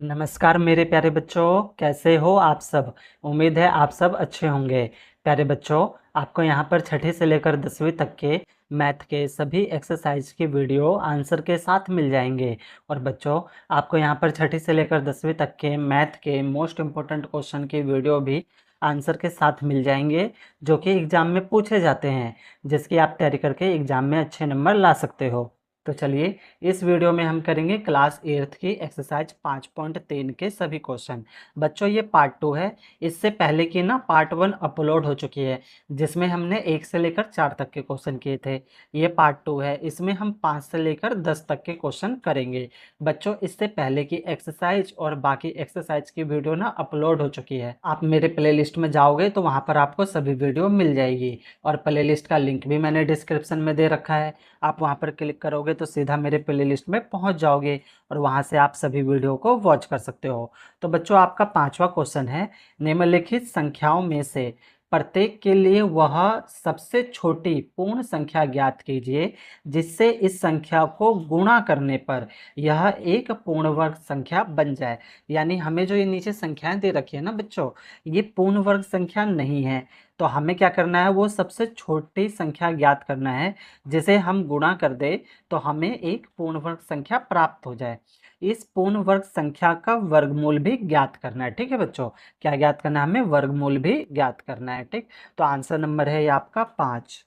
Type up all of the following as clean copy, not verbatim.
नमस्कार मेरे प्यारे बच्चों, कैसे हो आप सब। उम्मीद है आप सब अच्छे होंगे। प्यारे बच्चों, आपको यहाँ पर छठी से लेकर 10वीं तक के मैथ के सभी एक्सरसाइज की वीडियो आंसर के साथ मिल जाएंगे। और बच्चों, आपको यहाँ पर छठी से लेकर 10वीं तक के मैथ के मोस्ट इम्पोर्टेंट क्वेश्चन की वीडियो भी आंसर के साथ मिल जाएंगे, जो कि एग्ज़ाम में पूछे जाते हैं, जिसकी आप तैयारी करके एग्ज़ाम में अच्छे नंबर ला सकते हो। तो चलिए, इस वीडियो में हम करेंगे क्लास 8th की एक्सरसाइज 5.3 के सभी क्वेश्चन। बच्चों, ये पार्ट 2 है। इससे पहले की ना पार्ट 1 अपलोड हो चुकी है, जिसमें हमने 1 से लेकर 4 तक के क्वेश्चन किए थे। ये पार्ट 2 है, इसमें हम 5 से लेकर 10 तक के क्वेश्चन करेंगे। बच्चों, इससे पहले की एक्सरसाइज और बाकी एक्सरसाइज की वीडियो ना अपलोड हो चुकी है। आप मेरे प्ले लिस्ट में जाओगे तो वहाँ पर आपको सभी वीडियो मिल जाएगी, और प्ले लिस्ट का लिंक भी मैंने डिस्क्रिप्शन में दे रखा है। आप वहाँ पर क्लिक करोगे तो सीधा मेरे प्लेलिस्ट में पहुँच जाओगे, और वहाँ से आप सभी वीडियो को वॉच कर सकते हो। तो बच्चों, आपका 5वां क्वेश्चन है, निम्नलिखित संख्याओं में से प्रत्येक के लिए वह सबसे छोटी पूर्ण संख्या ज्ञात कीजिए जिससे इस संख्या को गुणा करने पर यह एक पूर्ण वर्ग संख्या बन जाए। यानी हमें जो ये नीचे संख्याएं दे रखी है ना बच्चों, ये पूर्ण वर्ग संख्या नहीं है। तो हमें क्या करना है, वो सबसे छोटी संख्या ज्ञात करना है जिसे हम गुणा कर दे तो हमें एक पूर्ण वर्ग संख्या प्राप्त हो जाए। इस पूर्ण वर्ग संख्या का वर्गमूल भी ज्ञात करना है। ठीक है बच्चों, क्या ज्ञात करना है हमें, वर्गमूल भी ज्ञात करना है। ठीक, तो आंसर नंबर है ये आपका 5।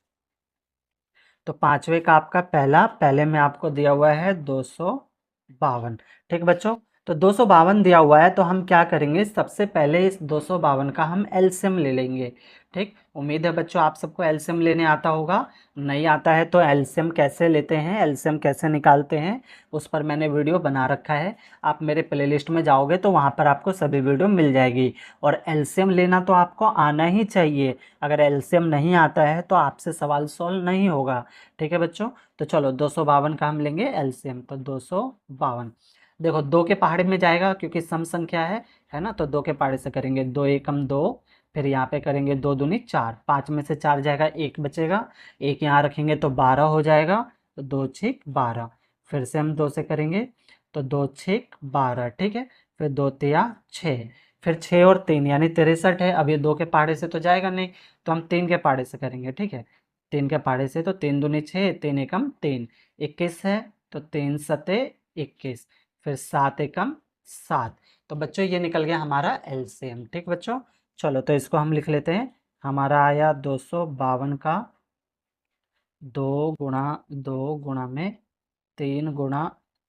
तो 5वें का आपका पहले में आपको दिया हुआ है 252। ठीक बच्चों, तो 252 दिया हुआ है, तो हम क्या करेंगे, सबसे पहले इस 252 का हम एलसीएम ले लेंगे। ठीक, उम्मीद है बच्चों आप सबको एलसीएम लेने आता होगा। नहीं आता है तो एलसीएम कैसे लेते हैं, एलसीएम कैसे निकालते हैं, उस पर मैंने वीडियो बना रखा है। आप मेरे प्लेलिस्ट में जाओगे तो वहाँ पर आपको सभी वीडियो मिल जाएगी। और एलसीएम लेना तो आपको आना ही चाहिए। अगर एलसीएम नहीं आता है तो आपसे सवाल सॉल्व नहीं होगा। ठीक है बच्चों, तो चलो 252 का हम लेंगे एलसीएम। तो 252, देखो 2 के पहाड़े में जाएगा क्योंकि सम संख्या है ना, तो 2 के पहाड़े से करेंगे 2 एकम 2, फिर यहाँ पे करेंगे 2 दूनी 4, 5 में से 4 जाएगा, 1 बचेगा, 1 यहाँ रखेंगे तो 12 हो जाएगा। तो 2 6 12, फिर से हम 2 से करेंगे तो 2 6 12। ठीक है, फिर 2 तिया 6, फिर 6 और 3 यानी 63 है। अब ये 2 के पहाड़े से तो जाएगा नहीं, तो हम 3 के पहाड़े से करेंगे। ठीक है, 3 के पहाड़े से तो 3 दूनी 6, 3 एकम 3, 21 है, तो 3 सते 21, फिर 7 एकम 7। तो बच्चों ये निकल गया हमारा एलसीएम। ठीक बच्चों, चलो तो इसको हम लिख लेते हैं। हमारा आया 252 का 2 गुणा 2 गुणा में 3 गुणा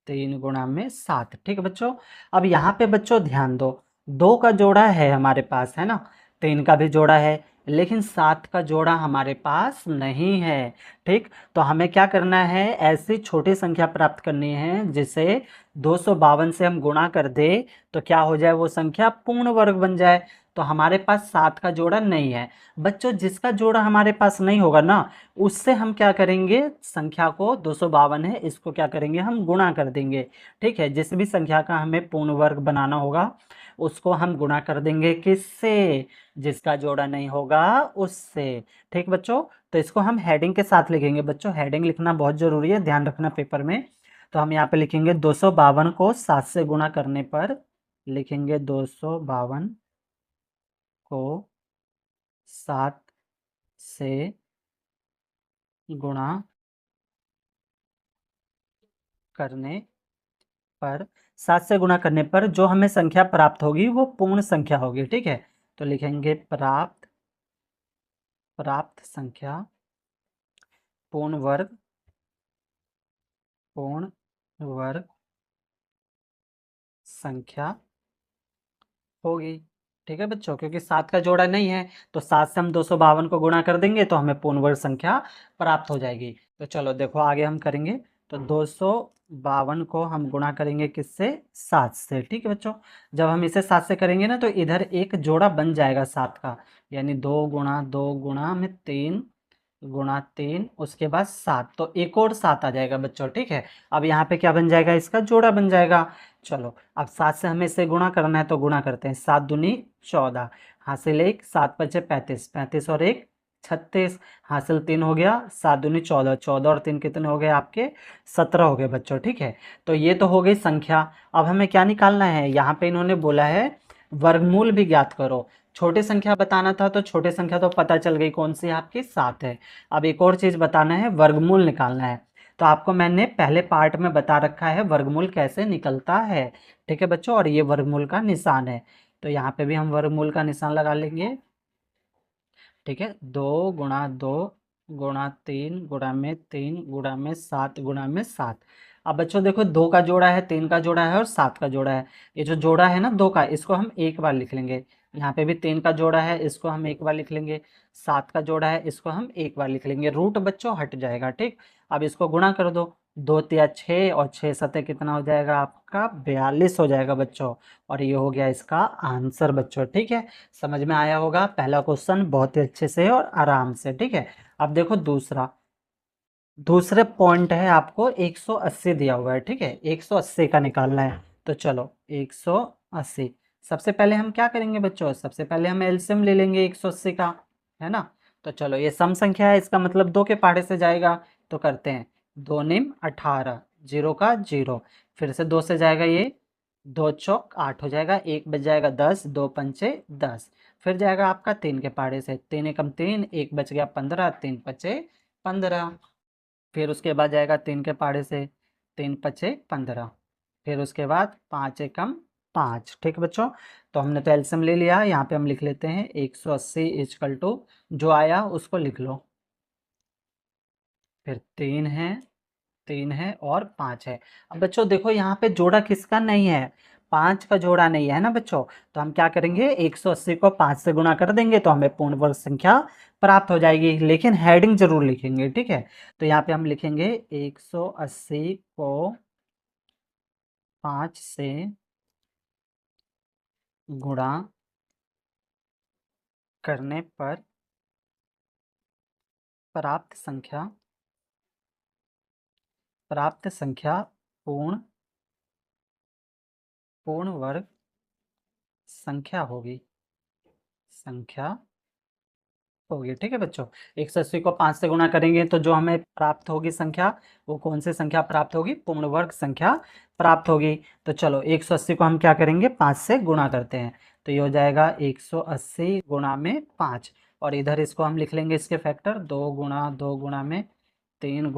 3 गुणा में 7। ठीक है बच्चों, अब यहाँ पे बच्चों ध्यान दो, 2 का जोड़ा है हमारे पास, है ना, 3 का भी जोड़ा है, लेकिन 7 का जोड़ा हमारे पास नहीं है। ठीक, तो हमें क्या करना है, ऐसी छोटी संख्या प्राप्त करनी है जिसे 252 से हम गुणा कर दे तो क्या हो जाए, वो संख्या पूर्ण वर्ग बन जाए। तो हमारे पास 7 का जोड़ा नहीं है। बच्चों, जिसका जोड़ा हमारे पास नहीं होगा ना, उससे हम क्या करेंगे, संख्या को 252 है, इसको क्या करेंगे, हम गुणा कर देंगे। ठीक है, जिस भी संख्या का हमें पूर्ण वर्ग बनाना होगा उसको हम गुणा कर देंगे, किससे, जिसका जोड़ा नहीं होगा उससे। ठीक बच्चों, तो इसको हम हेडिंग के साथ लिखेंगे। बच्चों, हेडिंग लिखना बहुत जरूरी है, ध्यान रखना पेपर में। तो हम यहाँ पे लिखेंगे 252 को 7 से गुणा करने पर, लिखेंगे 252 को 7 से गुणा करने पर, 7 से गुणा करने पर जो हमें संख्या प्राप्त होगी वो पूर्ण संख्या होगी। ठीक है, तो लिखेंगे प्राप्त प्राप्त संख्या पूर्ण वर्ग संख्या होगी। ठीक है बच्चों, क्योंकि 7 का जोड़ा नहीं है, तो 7 से हम 252 को गुणा कर देंगे तो हमें पूर्ण वर्ग संख्या प्राप्त हो जाएगी। तो चलो देखो आगे हम करेंगे, तो 252 को हम गुणा करेंगे किससे, 7 से। ठीक है बच्चों, जब हम इसे 7 से करेंगे ना तो इधर एक जोड़ा बन जाएगा 7 का, यानी 2 गुणा 2 गुणा में 3 गुणा 3, उसके बाद 7, तो एक और 7 आ जाएगा बच्चों। ठीक है, अब यहाँ पे क्या बन जाएगा, इसका जोड़ा बन जाएगा। चलो, अब 7 से हमें इसे गुणा करना है तो गुणा करते हैं, 7 दूनी 14, हासिल 1, 7 पचे 35, 35 और 1 36, हासिल 3 हो गया, 7 दूनी 14, 14 और 3 कितने हो गए आपके 17 हो गए बच्चों। ठीक है, तो ये तो हो गई संख्या। अब हमें क्या निकालना है, यहाँ पे इन्होंने बोला है वर्गमूल भी ज्ञात करो। छोटी संख्या बताना था तो छोटी संख्या तो पता चल गई कौन सी है आपकी 7 है। अब एक और चीज़ बताना है, वर्गमूल निकालना है। तो आपको मैंने पहले पार्ट में बता रखा है वर्गमूल कैसे निकलता है। ठीक है बच्चों, और ये वर्गमूल का निशान है, तो यहाँ पे भी हम वर्गमूल का निशान लगा लेंगे। ठीक है, 2 गुणा 2 गुणा 3 गुणा में 3 गुणा में 7। अब बच्चों देखो, 2 का जोड़ा है, 3 का जोड़ा है और 7 का जोड़ा है। ये जो जोड़ा है ना 2 का, इसको हम एक बार लिख लेंगे। यहाँ पे भी 3 का जोड़ा है, इसको हम एक बार लिख लेंगे। 7 का जोड़ा है, इसको हम एक बार लिख लेंगे। रूट बच्चों हट जाएगा। ठीक, अब इसको गुणा कर दो, 2 तिया 6 और 6 सते कितना हो जाएगा आपका 42 हो जाएगा बच्चों। और ये हो गया इसका आंसर बच्चों। ठीक है, समझ में आया होगा पहला क्वेश्चन बहुत ही अच्छे से और आराम से। ठीक है, अब देखो दूसरा, दूसरे पॉइंट है आपको 180 दिया हुआ है। ठीक है, 180 का निकालना है। तो चलो 180, सबसे पहले हम क्या करेंगे बच्चों, सबसे पहले हम एलसीएम ले लेंगे 180 का, है ना। तो चलो, ये सम संख्या है, इसका मतलब 2 के पहाड़े से जाएगा, तो करते हैं। 2 निम 18, 0 का 0, फिर से 2 से जाएगा ये, 2 चौक 8 हो जाएगा, 1 बच जाएगा 10, 2 पंचे 10, फिर जाएगा आपका 3 के पहाड़े से, 3 एकम 3, 1 बच गया 15, 3 पचे 15, फिर उसके बाद जाएगा 3 के पहाड़े से, 3 पचे 15, फिर उसके बाद 5 एकम 5। ठीक है बच्चों, तो हमने तो एलसीएम ले लिया, यहाँ पे हम लिख लेते हैं 180 इजकल टू जो आया उसको लिख लो, फिर 3 है और 5 है। अब बच्चों देखो, यहाँ पे जोड़ा किसका नहीं है, 5 का जोड़ा नहीं है ना बच्चों। तो हम क्या करेंगे, 180 को 5 से गुणा कर देंगे तो हमें पूर्ण वर्ग संख्या प्राप्त हो जाएगी, लेकिन हेडिंग जरूर लिखेंगे। ठीक है, तो यहाँ पे हम लिखेंगे 180 को 5 से गुणा करने पर प्राप्त संख्या, प्राप्त संख्या पूर्ण पूर्ण वर्ग संख्या होगी, संख्या होगी। ठीक है बच्चों, 180 को 5 से गुणा करेंगे तो जो हमें प्राप्त होगी संख्या, वो कौन सी संख्या प्राप्त होगी, पूर्ण वर्ग संख्या प्राप्त होगी। तो चलो 180 को हम क्या करेंगे, 5 से गुणा करते हैं, तो ये हो जाएगा 180 गुणा में 5, और इधर इसको हम लिख लेंगे इसके फैक्टर, 2 गुणा 2 गुणा में 3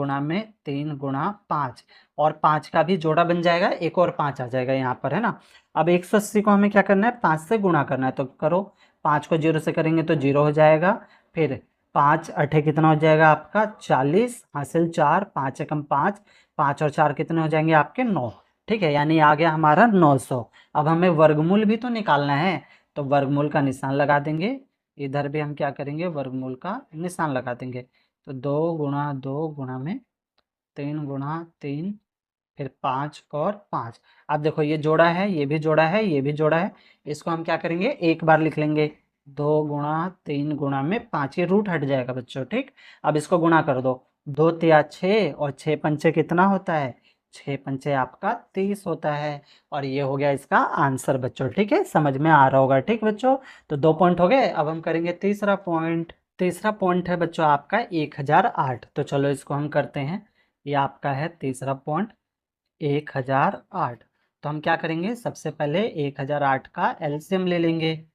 गुणा 5, और 5 का भी जोड़ा बन जाएगा, एक और 5 आ जाएगा यहाँ पर, है ना। अब 180 को हमें क्या करना है, 5 से गुणा करना है, तो करो, 5 को 0 से करेंगे तो 0 हो जाएगा, फिर 5 अठे कितना हो जाएगा आपका 40, हासिल 4, 5 एकम 5, 5 और 4 कितने हो जाएंगे आपके 9। ठीक है, यानी आ गया हमारा 900। अब हमें वर्गमूल भी तो निकालना है, तो वर्गमूल का निशान लगा देंगे, इधर भी हम क्या करेंगे, वर्गमूल का निशान लगा देंगे। तो 2 गुणा 2 गुणा में 3 गुणा 3, फिर 5 और 5। अब देखो, ये जोड़ा है, ये भी जोड़ा है, ये भी जोड़ा है, इसको हम क्या करेंगे, एक बार लिख लेंगे, 2 गुणा 3 गुणा में 5, ये रूट हट जाएगा बच्चों। ठीक, अब इसको गुणा कर दो, 2 तिया 6 और 6 पंचे कितना होता है, 6 पंचे आपका 30 होता है, और ये हो गया इसका आंसर बच्चों। ठीक है, समझ में आ रहा होगा। ठीक बच्चों, तो 2 पॉइंट हो गए, अब हम करेंगे तीसरा पॉइंट। तीसरा पॉइंट है बच्चों आपका 1008। तो चलो इसको हम करते हैं, ये आपका है तीसरा पॉइंट 1008। तो हम क्या करेंगे, सबसे पहले 1008 का एलसीएम ले लेंगे,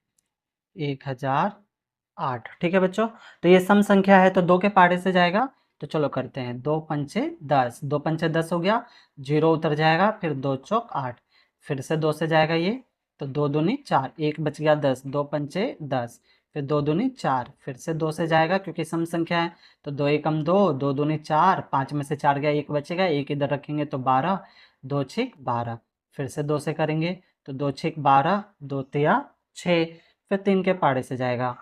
1008। ठीक है बच्चों, तो ये सम संख्या है तो 2 के पहाड़े से जाएगा, तो चलो करते हैं, 2 पंचे 10, 2 पंचे 10 हो गया, 0 उतर जाएगा, फिर 2 चौक 8, फिर से 2 से जाएगा ये, तो 2 दूनी 4, 1 बच गया 10, 2 पंचे 10, फिर 2 दूनी 4, फिर से 2 से जाएगा क्योंकि सम संख्या है, तो 2 एकम 2, 2 दूनी 4, 5 में से 4 गया, 1 बचेगा, 1 इधर रखेंगे तो 12, 2 छिक 12, फिर से 2 से करेंगे तो 2 छिक 12, 2 तिया 6, फिर 3 के पहाड़े से जाएगा,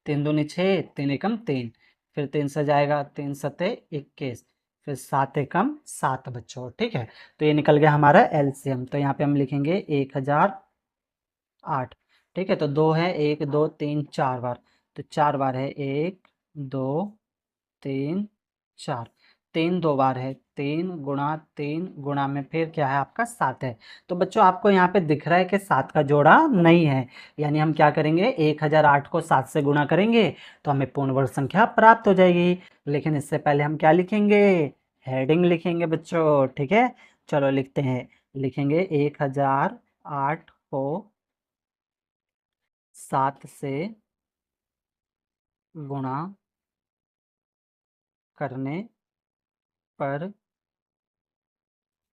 3 दूनी 6, 3 एकम 3, फिर 3 से जाएगा, 3 सते 21, फिर 7 एकम 7 बच्चों। ठीक है, तो ये निकल गया हमारा एलसीएम, तो यहाँ पे हम लिखेंगे 1008। ठीक है, तो 2 है, 1 2 3 4 बार, तो 4 बार है, 1 2 3 4, 3 2 बार है, 3 गुणा 3 गुणा में फिर क्या है आपका 7 है। तो बच्चों आपको यहाँ पे दिख रहा है कि 7 का जोड़ा नहीं है, यानी हम क्या करेंगे 1008 को 7 से गुणा करेंगे तो हमें पूर्ण वर्ग संख्या प्राप्त हो जाएगी। लेकिन इससे पहले हम क्या लिखेंगे, हेडिंग लिखेंगे बच्चों, ठीक है। चलो लिखते हैं, लिखेंगे 1008 को 7 से गुणा करने पर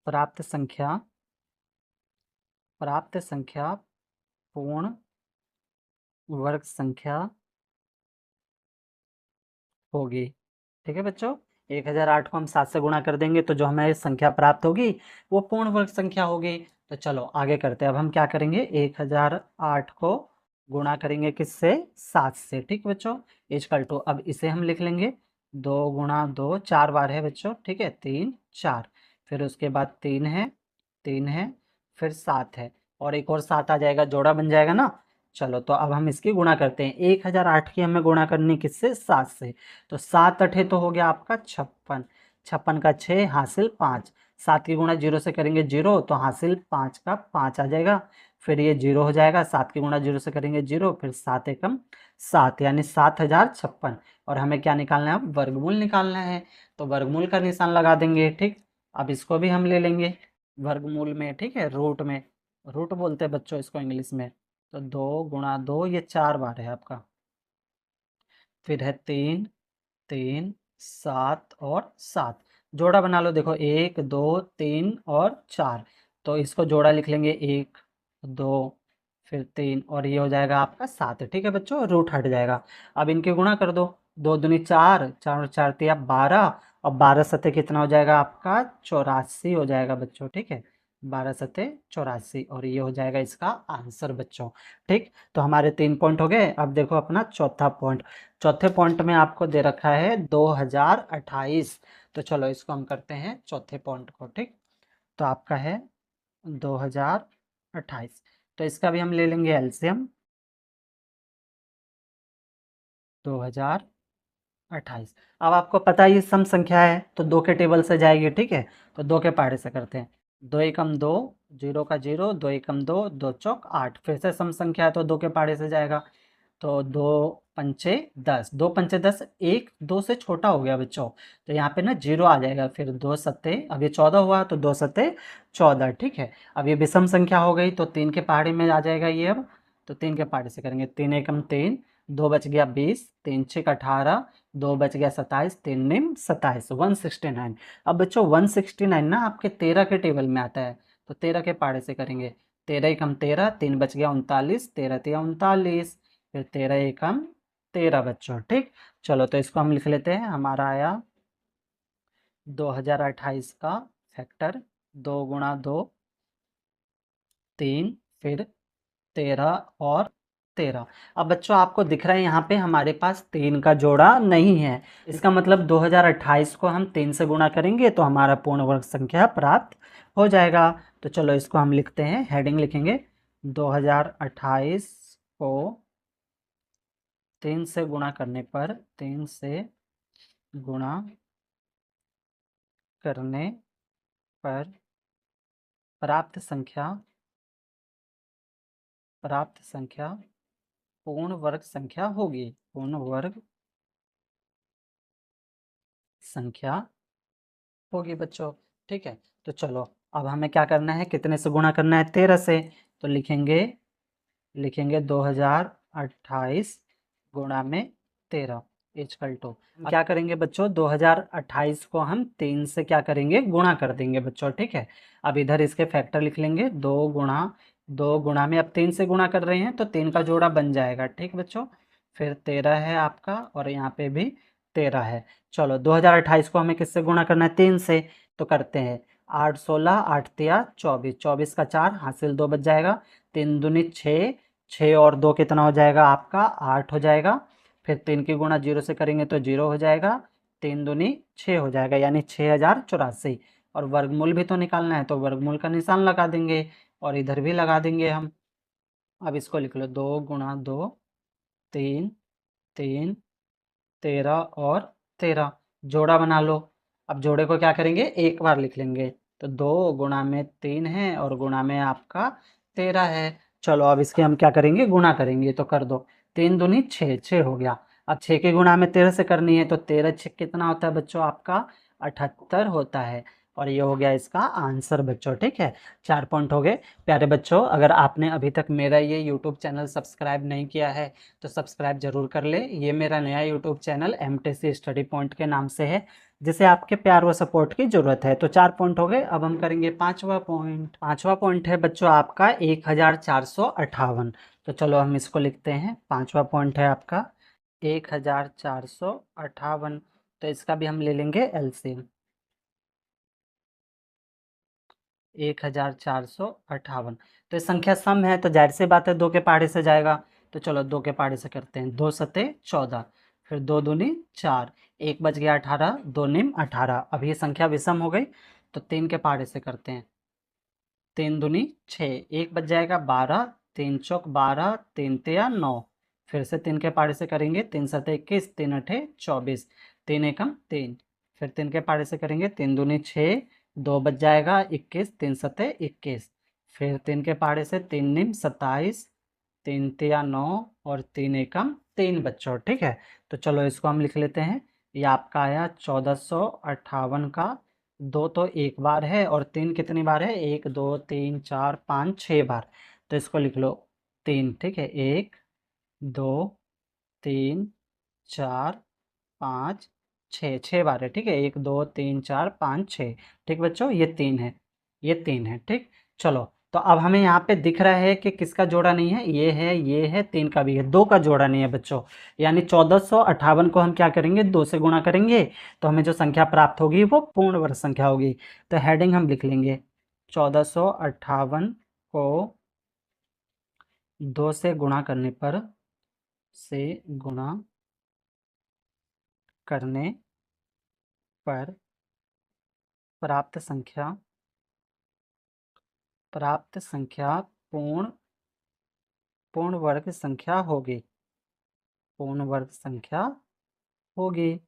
प्राप्त संख्या पूर्ण वर्ग संख्या होगी। ठीक है बच्चों, 1008 को हम 7 से गुणा कर देंगे तो जो हमें संख्या प्राप्त होगी वो पूर्ण वर्ग संख्या होगी। तो चलो आगे करते हैं। अब हम क्या करेंगे, 1008 को गुणा करेंगे किससे, 7 से। ठीक है बच्चों, इक्वल टू, अब इसे हम लिख लेंगे 2 गुणा 2, 4 बार है बच्चों, ठीक है, 3 4, फिर उसके बाद 3 है, फिर 7 है, और एक और 7 आ जाएगा, जोड़ा बन जाएगा ना। चलो तो अब हम इसकी गुणा करते हैं, 1008 की हमें गुणा करनी किससे, 7 से। तो 7 अठे तो हो गया आपका 56, 56 का 6 हासिल 5, 7 की गुणा 0 से करेंगे 0, तो हासिल 5 का 5 आ जाएगा, फिर ये 0 हो जाएगा, 7 की गुणा 0 से करेंगे 0, फिर 7 एकम 7, यानी 7056। और हमें क्या निकालना है, अब वर्गमूल निकालना है, तो वर्गमूल का निशान लगा देंगे। ठीक, अब इसको भी हम ले लेंगे वर्गमूल में, ठीक है, रूट में, रूट बोलते हैं बच्चों इसको इंग्लिश में। तो 2 गुणा 2, ये 4 बार है आपका, फिर है 3 3 7 और 7, जोड़ा बना लो, देखो 1 2 3 और 4, तो इसको जोड़ा लिख लेंगे 1 2 फिर 3, और ये हो जाएगा आपका 7। ठीक है बच्चों, रूट हट जाएगा। अब इनके गुणा कर दो, 2 दूनी 4, 4 और 4 तिया 12, और 12 सत्ते कितना हो जाएगा आपका 84 हो जाएगा बच्चों, ठीक है, 12 सत्ते 84, और ये हो जाएगा इसका आंसर बच्चों। ठीक, तो हमारे 3 पॉइंट हो गए। अब देखो अपना चौथा पॉइंट, चौथे पॉइंट में आपको दे रखा है 2028, तो चलो इसको हम करते हैं चौथे पॉइंट को। ठीक, तो आपका है 2028, तो इसका भी हम ले लेंगे एलसीएम, 2028। अब आपको पता है ये सम संख्या है तो दो के टेबल से जाएगी, ठीक है, तो दो के पहाड़े से करते हैं, 2 एकम 2, 0 का 0, 2 एकम 2, 2 चौक 8, फिर से सम संख्या है तो दो के पहाड़े से जाएगा, तो 2 पंचे 10, 2 पंचे 10, एक 2 से छोटा हो गया बच्चों, तो यहाँ पे ना 0 आ जाएगा, फिर 2 सत्ते, अब ये 14 हुआ तो 2 सत्ते 14, ठीक है। अब ये विषम संख्या हो गई तो 3 के पहाड़े में आ जाएगा ये, अब तो 3 के पहाड़े से करेंगे, 3 एकम 3, 2 बच गया 20, 3 छक 18, 2 बच गया 27, 3 निम 27, 169। अब बच्चों 169 ना आपके 13 के टेबल में आता है, तो 13 के पहाड़े से करेंगे, 13 एकम 13, 3 बच गया 39, 13 तिया 39, फिर 13 एकम 13 बच्चों। ठीक, चलो तो इसको हम लिख लेते हैं, हमारा आया 2028 का फैक्टर, 2 गुणा 2 3, फिर 13 और 13। अब बच्चों आपको दिख रहा है यहाँ पे हमारे पास 3 का जोड़ा नहीं है, इसका मतलब 2028 को हम 3 से गुणा करेंगे तो हमारा पूर्ण वर्ग संख्या प्राप्त हो जाएगा। तो चलो इसको हम लिखते हैं, हेडिंग लिखेंगे 2028 को 3 से गुणा करने पर, 3 से गुणा करने पर प्राप्त संख्या पूर्ण वर्ग संख्या होगी, पूर्ण वर्ग संख्या होगी बच्चों। ठीक है, तो चलो अब हमें क्या करना है, कितने से गुणा करना है, 13 से, तो लिखेंगे 2028 गुणा में 13 इक्वल टू, क्या करेंगे बच्चों, 2028 को हम 3 से क्या करेंगे, गुणा कर देंगे बच्चों। ठीक है, अब इधर इसके फैक्टर लिख लेंगे, 2 गुणा में अब 3 से गुणा कर रहे हैं तो 3 का जोड़ा बन जाएगा। ठीक बच्चों, फिर 13 है आपका, और यहाँ पे भी 13 है। चलो 2028 को हमें किससे गुणा करना है, 3 से, तो करते हैं, 8 16, 8 तिया 24, 24 का 4 हासिल 2 बच जाएगा, 3 दूनी 6, 6 और 2 कितना हो जाएगा आपका 8 हो जाएगा, फिर 3 की गुणा 0 से करेंगे तो 0 हो जाएगा, 3 दूनी 6 हो जाएगा, यानी 6084, और वर्गमूल भी तो निकालना है तो वर्गमूल का निशान लगा देंगे, और इधर भी लगा देंगे हम। अब इसको लिख लो, 2 गुणा 2 3 3 13 और 13, जोड़ा बना लो। अब जोड़े को क्या करेंगे, एक बार लिख लेंगे। तो 2 गुणा में 3 है और गुणा में आपका 13 है। चलो अब इसके हम क्या करेंगे, गुणा करेंगे। तो कर दो, 3 दूनी 6, 6 हो गया। अब 6 की गुणा में 13 से करनी है, तो 13 6 कितना होता है बच्चों, आपका 78 होता है। और ये हो गया इसका आंसर बच्चों, ठीक है। 4 पॉइंट हो गए। प्यारे बच्चों, अगर आपने अभी तक मेरा ये यूट्यूब चैनल सब्सक्राइब नहीं किया है तो सब्सक्राइब जरूर कर ले। ये मेरा नया YouTube channel MTC study point के नाम से है, जिसे आपके प्यार व सपोर्ट की जरूरत है। तो 4 पॉइंट हो गए। अब हम करेंगे 5वां पॉइंट। 5वां पॉइंट है बच्चों आपका 1458। तो चलो हम इसको लिखते हैं। 5वां पॉइंट है आपका 1458। तो इसका भी हम ले लेंगे एलसीएम। 1458। तो ये संख्या सम है, तो जाहिर सी बात है 2 के पहाड़े से जाएगा। तो चलो 2 के पहाड़े से करते हैं। 2 सते 14, फिर 2 दूनी 4, 1 बच गया 18, 2 निम 18। अब ये संख्या विषम हो गई, तो 3 के पहाड़े से करते हैं। 3 दूनी 6, 1 बच जाएगा 12, 3 चौक 12, 3 तिया 9। फिर से 3 के पहाड़े से करेंगे। 3 सते 21, 3 अठे 24, 3 एकम 3। फिर 3 के पहाड़े से करेंगे। 3 दूनी 6, 2 बच जाएगा 21, 3 सते 21। फिर 3 के पहाड़े से 3 निम 27, 3 तिया 9 और 3 एकम 3 बच्चों, ठीक है। तो चलो इसको हम लिख लेते हैं। ये आपका आया 1458 का 2 तो एक बार है और 3 कितनी बार है, 1 2 3 4 5 6 बार। तो इसको लिख लो 3, ठीक है। 1 2 3 4 5 6, 6 बार है, ठीक है। 1 2 3 4 5 6, ठीक बच्चों, ये 3 है, ये 3 है, ठीक। चलो तो अब हमें यहाँ पे दिख रहा है कि किसका जोड़ा नहीं है, ये है 3 का भी है, 2 का जोड़ा नहीं है बच्चों। यानी 1458 को हम क्या करेंगे, 2 से गुणा करेंगे, तो हमें जो संख्या प्राप्त होगी वो पूर्ण वर्ग संख्या होगी। तो हेडिंग हम लिख लेंगे 1458 को 2 से गुणा करने पर, से गुणा करने पर प्राप्त संख्या, प्राप्त संख्या पूर्ण पूर्ण वर्ग संख्या होगी, पूर्ण वर्ग संख्या होगी,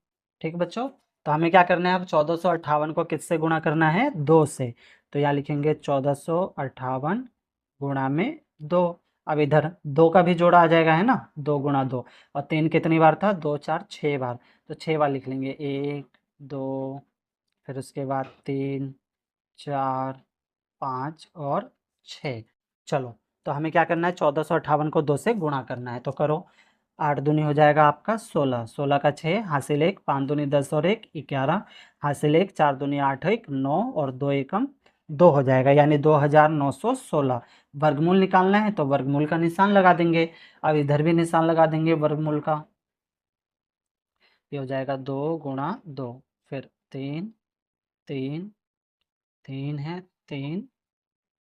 ठीक बच्चों। तो हमें क्या करना है, अब 1458 को किससे गुणा करना है, 2 से। तो यहाँ लिखेंगे 1458 गुणा में 2। अब इधर 2 का भी जोड़ा आ जाएगा, है ना, 2 गुणा 2। और 3 कितनी बार था, 2 4 6 बार। तो 6 बार लिख लेंगे, 1 2, फिर उसके बाद 3 4 5 और 6। चलो तो हमें क्या करना है, 1458 को 2 से गुणा करना है। तो करो, 8 दूनी हो जाएगा आपका 16, 16 का 6 हासिल 1, 5 दूनी 10 और 1 11 हासिल 1, 4 दूनी 8 1 9 और 2 एकम 2 हो जाएगा, यानी 2916। वर्गमूल निकालना है तो वर्गमूल का निशान लगा देंगे। अब इधर भी निशान लगा देंगे वर्गमूल का। ये हो जाएगा 2 गुणा 2, फिर 3 3 3 है 3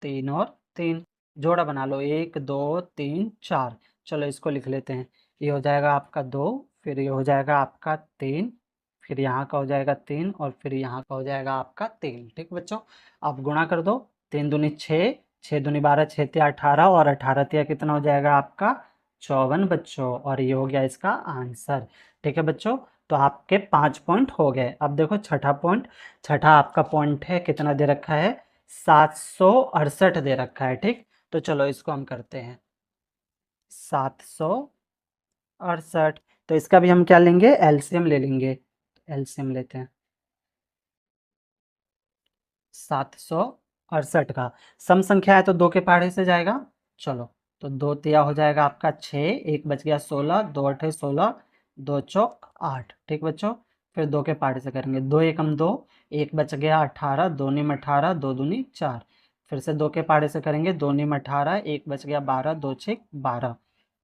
3 और 3, जोड़ा बना लो, 1 2 3 4। चलो इसको लिख लेते हैं। ये हो जाएगा आपका 2, फिर ये हो जाएगा आपका 3, फिर यहाँ का हो जाएगा 3 और फिर यहाँ का हो जाएगा आपका 3, ठीक बच्चों। अब गुणा कर दो, 3 दूनी 6, 6 दूनी 12, 6 तिया 18 और 18 तिया कितना हो जाएगा आपका 54 बच्चों। और ये हो गया इसका आंसर, ठीक है बच्चों। तो आपके 5 पॉइंट हो गए। अब देखो छठा पॉइंट, छठा आपका पॉइंट है, कितना दे रखा है, 768 दे रखा है, ठीक। तो चलो इसको हम करते हैं 768। तो इसका भी हम क्या लेंगे, एलसीएम ले लेंगे। एलसीएम लेते हैं 768 का। सम संख्या है तो 2 के पहाड़े से जाएगा। चलो तो 2 तिया हो जाएगा आपका 6, 1 बच गया 16, 2 अठे 16, 2 चौक 8, ठीक बच्चों। फिर 2 के पहाड़े से करेंगे, 2 एकम 2, 1 बच गया 18, 2 निम 18, 2 दूनी 4। फिर से 2 के पहाड़े से करेंगे, 2 निम 18, 1 बच गया 12, 2 छेक 12।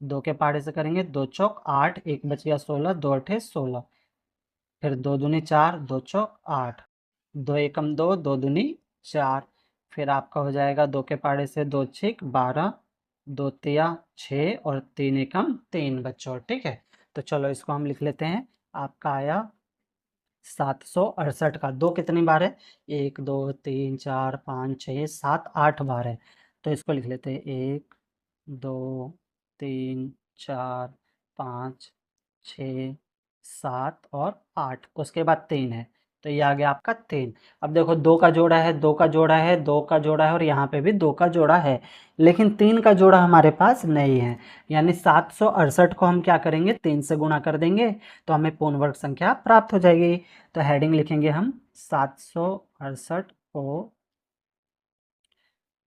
2 के पहाड़े से करेंगे, 2 चौक 8, 1 बच गया 16, 2 अठे 16। फिर 2 दूनी 4, 2 चौक 8, 2 एकम 2, 2 दूनी 4। फिर आपका हो जाएगा 2 के पहाड़े से 2 छिक 12, 2 तिया 6 और 3 एकम 3 बच्चों, ठीक है। तो चलो इसको हम लिख लेते हैं। आपका आया 768 का 2 कितनी बार है, 1 2 3 4 5 6 7 8 बार है। तो इसको लिख लेते हैं 1 2 3 4 5 6 7 और 8, उसके बाद 3 है। तो ये आ गया आपका 3। अब देखो 2 का जोड़ा है, 2 का जोड़ा है, 2 का जोड़ा है और यहाँ पे भी 2 का जोड़ा है, लेकिन 3 का जोड़ा हमारे पास नहीं है। यानी 768 को हम क्या करेंगे, 3 से गुणा कर देंगे तो हमें पूर्ण वर्ग संख्या प्राप्त हो जाएगी। तो हेडिंग लिखेंगे हम 768 को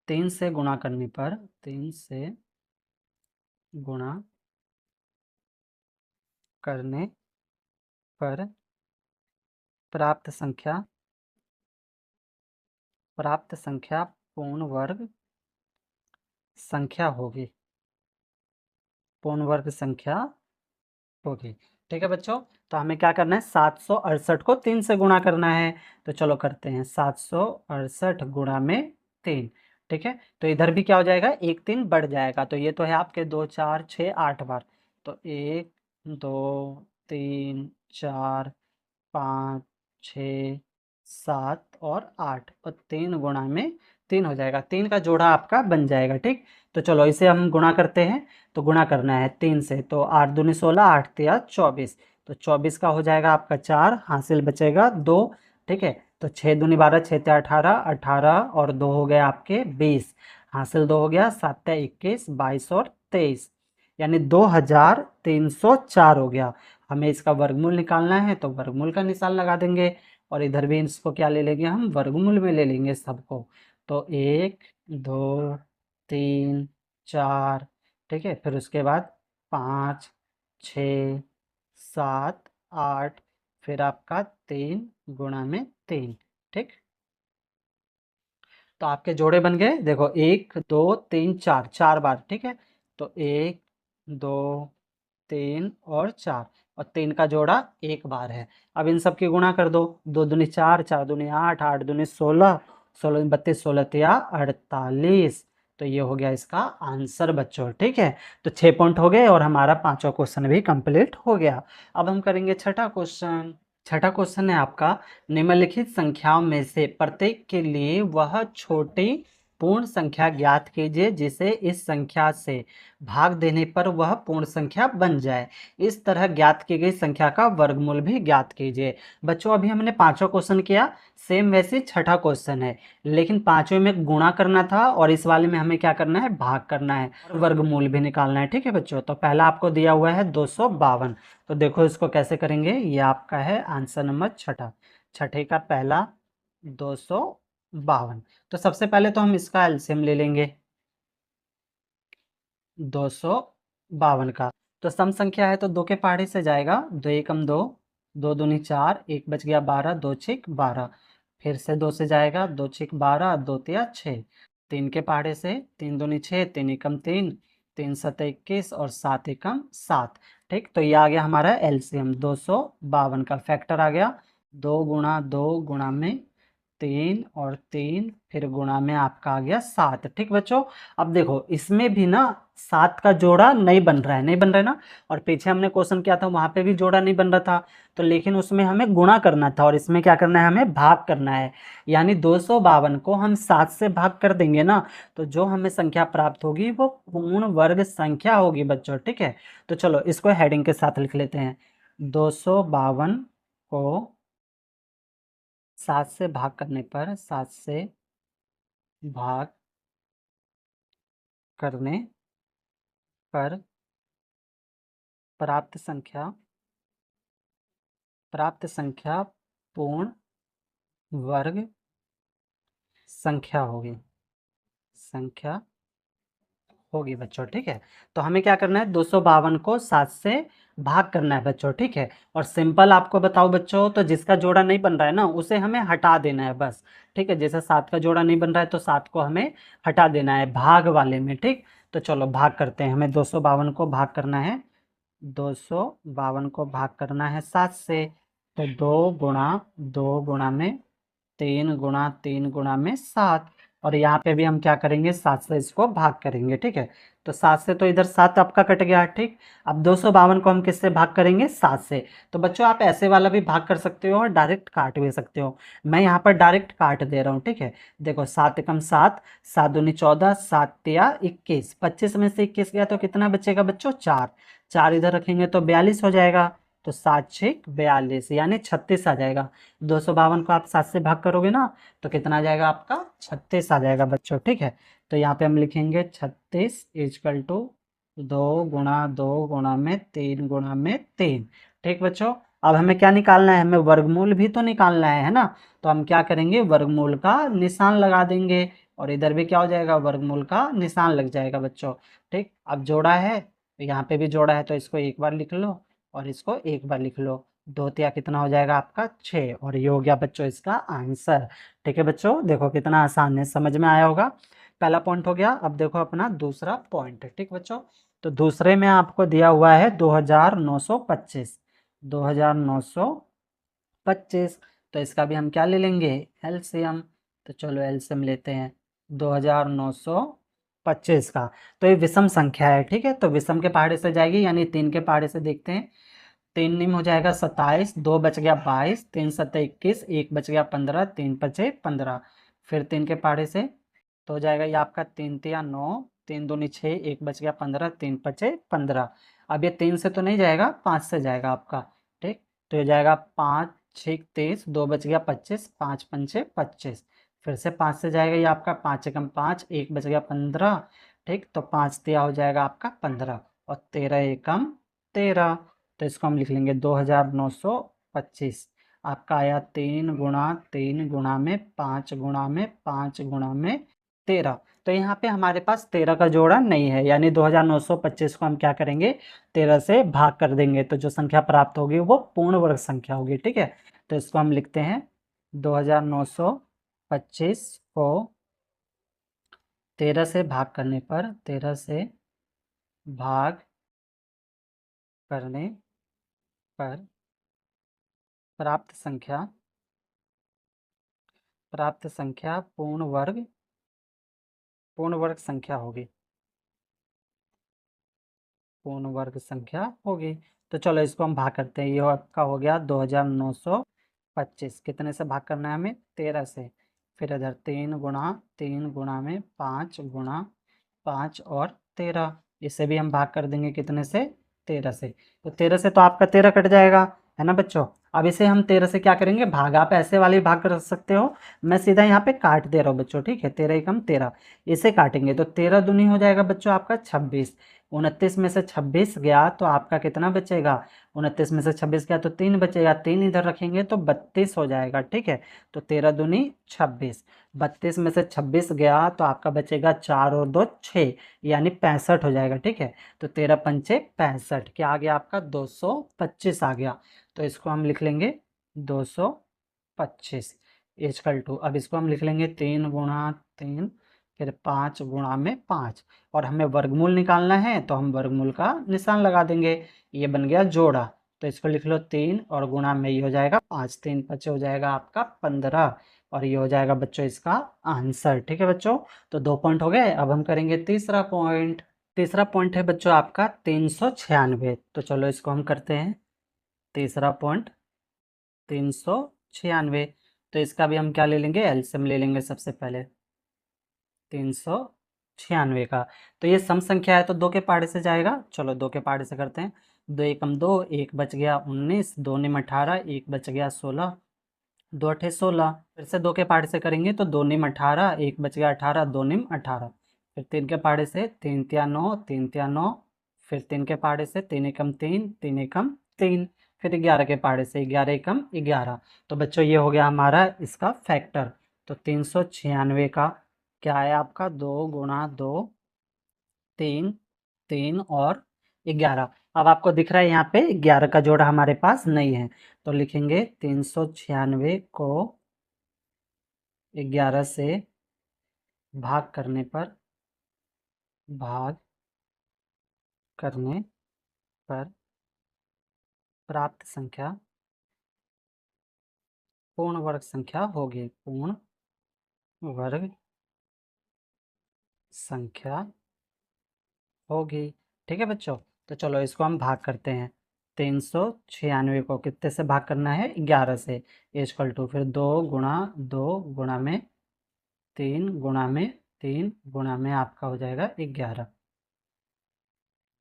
3 से गुणा करने पर, 3 से गुणा करने पर प्राप्त संख्या पूर्ण वर्ग संख्या होगी, पूर्ण वर्ग संख्या होगी। ठीक है बच्चों, तो हमें क्या करना है, 768 को 3 से गुणा करना है। तो चलो करते हैं, 768 गुणा में 3। ठीक है, तो इधर भी क्या हो जाएगा, एक 3 बढ़ जाएगा। तो ये तो है आपके 2 4 6 8 बार, तो 1 2 3 4 5 6 7 और 8, और 3 गुणा में 3 हो जाएगा, 3 का जोड़ा आपका बन जाएगा। ठीक, तो चलो इसे हम गुणा करते हैं। तो गुणा करना है 3 से, तो 8 दूनी 16, 8 तिया 24, तो 24 का हो जाएगा आपका 4, हासिल बचेगा 2। ठीक है, तो 6 दूनी 12, 6 तिया 18, 18 और 2 हो गए आपके 20, हासिल 2 हो गया, 7 तिया 21, 22 और 23, यानी 2304 हो गया। हमें इसका वर्गमूल निकालना है, तो वर्गमूल का निशान लगा देंगे और इधर भी इसको क्या ले लेंगे, हम वर्गमूल में ले लेंगे सबको। तो 1 2 3 4, ठीक है, फिर उसके बाद 5 6 7 8, फिर आपका 3 गुणा में 3। ठीक, तो आपके जोड़े बन गए, देखो 1 2 3 4, 4 बार। ठीक है, तो 1 2 3 और 4, और 3 का जोड़ा एक बार है। अब इन सब की गुणा कर दो, 2 दूनी 4, 4 दूनी 8, 8 दूनी 16, 16 दूनी 32, 16 तिया 48। तो ये हो गया इसका आंसर बच्चों। ठीक है, तो 6 पॉइंट हो गए और हमारा पांचवा क्वेश्चन भी कंप्लीट हो गया। अब हम करेंगे छठा क्वेश्चन। छठा क्वेश्चन है आपका, निम्नलिखित संख्याओं में से प्रत्येक के लिए वह छोटी पूर्ण संख्या ज्ञात कीजिए जिसे इस संख्या से भाग देने पर वह पूर्ण संख्या बन जाए। इस तरह ज्ञात की गई संख्या का वर्गमूल भी ज्ञात कीजिए। बच्चों अभी हमने पांचवा क्वेश्चन किया, सेम वैसे छठा क्वेश्चन है, लेकिन पांचवें में गुणा करना था और इस वाले में हमें क्या करना है, भाग करना है और वर्गमूल भी निकालना है। ठीक है बच्चों, तो पहला आपको दिया हुआ है 252। तो देखो इसको कैसे करेंगे, ये आपका है आंसर नंबर छठा, छठे का पहला 252। तो सबसे पहले तो हम इसका एलसीएम ले लेंगे 252 का। तो सम संख्या है तो दो के पहाड़े से जाएगा, 2 एकम 2, 2 दूनी 4, 1 बच गया 12, 2 छिक 12, फिर से 2 से जाएगा, 2 छिक 12, 2 तिया 6, 3 के पहाड़े से 3 दूनी 6, 3 एकम 3, 3 सत 21 और 7 एकम 7। ठीक, तो ये आ गया हमारा एलसीएम 252 का, फैक्टर आ गया 2 गुणा 2 गुणा में 3 और 3, फिर गुणा में आपका आ गया 7। ठीक बच्चों, अब देखो इसमें भी ना 7 का जोड़ा नहीं बन रहा है, नहीं बन रहा है ना, और पीछे हमने क्वेश्चन किया था वहां पे भी जोड़ा नहीं बन रहा था, तो लेकिन उसमें हमें गुणा करना था और इसमें क्या करना है, हमें भाग करना है। यानी 252 को हम 7 से भाग कर देंगे ना, तो जो हमें संख्या प्राप्त होगी वो पूर्ण वर्ग संख्या होगी बच्चों। ठीक है, तो चलो इसको हेडिंग के साथ लिख लेते हैं, 252 को 7 से भाग करने पर, 7 से भाग करने पर प्राप्त संख्या पूर्ण वर्ग संख्या होगी, संख्या होगी बच्चों। ठीक है, तो हमें क्या करना है, 252 को 7 से भाग करना है बच्चों। ठीक है, और सिंपल आपको बताओ बच्चों, तो जिसका जोड़ा नहीं बन रहा है ना उसे हमें हटा देना है बस। ठीक है, जैसे 7 का जोड़ा नहीं बन रहा है तो 7 को हमें हटा देना है भाग वाले में। ठीक, तो चलो भाग करते हैं, हमें 252 को भाग करना है, 252 को भाग करना है 7 से, तो 2 गुणा में 3 गुणा में 7, और यहाँ पे भी हम क्या करेंगे, 7 से इसको भाग करेंगे। ठीक है, तो 7 से तो इधर 7 आपका कट गया। ठीक, अब 252 को हम किससे भाग करेंगे, 7 से। तो बच्चों आप ऐसे वाला भी भाग कर सकते हो और डायरेक्ट काट भी सकते हो, मैं यहाँ पर डायरेक्ट काट दे रहा हूँ। ठीक है, देखो 7 एकम 7, 7 दूनी 14, 7 तिया 21, 25 में से 21 गया तो कितना बचेगा बच्चों, 4, 4 इधर रखेंगे तो 42 हो जाएगा, तो तो 7×6 = 42 यानी 36 आ जाएगा। 252 को आप 7 से भाग करोगे ना तो कितना आ जाएगा आपका 36 आ जाएगा बच्चों। ठीक है, तो यहाँ पे हम लिखेंगे 36 इजकल टू 2×2×3×3। ठीक बच्चों, अब हमें क्या निकालना है, हमें वर्गमूल भी तो निकालना है ना। तो हम क्या करेंगे, वर्गमूल का निशान लगा देंगे और इधर भी क्या हो जाएगा, वर्गमूल का निशान लग जाएगा बच्चों। ठीक, अब जोड़ा है तो यहाँ पे भी जोड़ा है तो इसको एक बार लिख लो और इसको एक बार लिख लो। 2 तिया कितना हो जाएगा आपका 6 और ये हो गया बच्चों इसका आंसर। ठीक है बच्चों, देखो कितना आसान है, समझ में आया होगा। पहला पॉइंट हो गया। अब देखो अपना दूसरा पॉइंट। ठीक बच्चों, तो दूसरे में आपको दिया हुआ है 2925। 2925, तो इसका भी हम क्या ले लेंगे, एलसीएम। तो चलो एलसीएम लेते हैं 2925 का। तो ये विषम संख्या है। ठीक है, तो विषम के पहाड़े से जाएगी यानी 3 के पहाड़े से देखते हैं। 3 निम हो जाएगा 27, 2 बच गया 22, 3 सत्ते 21, 1 बच गया 15, 3 पचे 15। फिर 3 के पहाड़े से तो हो जाएगा ये आपका 3 तिया 9, 3 दूनी 6, 1 बच गया 15, 3 पचे 15। अब ये 3 से तो नहीं जाएगा, 5 से जाएगा आपका। ठीक, तो ये जाएगा 5 6 23, 2 बच गया 25, 5 पंचे 25। फिर से 5 से जाएगा ये आपका 5 एकम 5, 1 बच गया 15। ठीक, तो 5 तिया हो जाएगा आपका 15 और 13 एकम 13। तो इसको हम लिख लेंगे 2925। आपका आया 3×3×5×5×5×13। तो यहाँ पे हमारे पास 13 का जोड़ा नहीं है, यानी 2925 को हम क्या करेंगे, 13 से भाग कर देंगे तो जो संख्या प्राप्त होगी वो पूर्ण वर्ग संख्या होगी। ठीक है, तो इसको हम लिखते हैं 2925 को 13 से भाग करने पर, 13 से भाग करने पर प्राप्त संख्या पूर्ण वर्ग संख्या होगी, पूर्ण वर्ग संख्या होगी। तो चलो इसको हम भाग करते हैं। ये आपका हो गया 2925, कितने से भाग करना है हमें, 13 से। फिर इधर 3×3×5 और 13, इसे भी हम भाग कर देंगे कितने से, 13 से। तो 13 से तो आपका 13 कट जाएगा, है ना बच्चों। अब इसे हम 13 से क्या करेंगे, भाग। आप ऐसे वाले भाग कर सकते हो, मैं सीधा यहाँ पे काट दे रहा हूँ बच्चों। ठीक है, 13 एकम 13, इसे काटेंगे तो 13 दूनी हो जाएगा बच्चों आपका 26। 29 में से 26 गया तो आपका कितना बचेगा, 29 में से 26 गया तो 3 बचेगा, 3 इधर रखेंगे तो 32 हो जाएगा। ठीक है, तो 13 दूनी 26, 32 में से 26 गया तो आपका बचेगा 4 और 2 6, यानी 65 हो जाएगा। ठीक है, तो 13 पंचे 65, क्या आ गया आपका 225 आ गया। तो इसको हम लिख लेंगे 225 इजकल टू, अब इसको हम लिख लेंगे 3×3, फिर 5×5। और हमें वर्गमूल निकालना है तो हम वर्गमूल का निशान लगा देंगे। ये बन गया जोड़ा, तो इसको लिख लो 3 और गुणा में ये हो जाएगा 5, 3 5 हो जाएगा आपका 15 और ये हो जाएगा बच्चों इसका आंसर। ठीक है बच्चों, तो 2 पॉइंट हो गए। अब हम करेंगे तीसरा पॉइंट। तीसरा पॉइंट है बच्चों आपका 396। तो चलो इसको हम करते हैं। तीसरा पॉइंट 396, तो इसका भी हम क्या ले लेंगे, एलसीएम ले लेंगे सबसे पहले 396 का। तो ये सम संख्या है तो 2 के पहाड़े से जाएगा, चलो 2 के पहाड़े से करते हैं। 2 एकम 2, 1 बच गया 19, 2 निम 18, 1 बच गया 16, 2 अठे 16। फिर से 2 के पहाड़े से करेंगे तो 2 निम 18, 1 बच गया 18, 2 निम 18। फिर 3 के पहाड़े से 3 तिया 9, 3 तिया 9। फिर 3 के पहाड़े से 3 एकम 3, 3 एकम 3। फिर 11 के पहाड़े से 11 एकम 11। तो बच्चों ये हो गया हमारा इसका फैक्टर। तो 396 का क्या है आपका, 2×2 3, 3 और 11। अब आपको दिख रहा है यहाँ पे 11 का जोड़ा हमारे पास नहीं है, तो लिखेंगे 396 को 11 से भाग करने पर, भाग करने पर प्राप्त संख्या पूर्ण वर्ग संख्या होगी, पूर्ण वर्ग संख्या होगी। ठीक है बच्चों, तो चलो इसको हम भाग करते हैं। 396 को कितने से भाग करना है, 11 से। इजकल टू फिर 2×2 गुणा में 3 गुणा में 3 गुणा में आपका हो जाएगा 11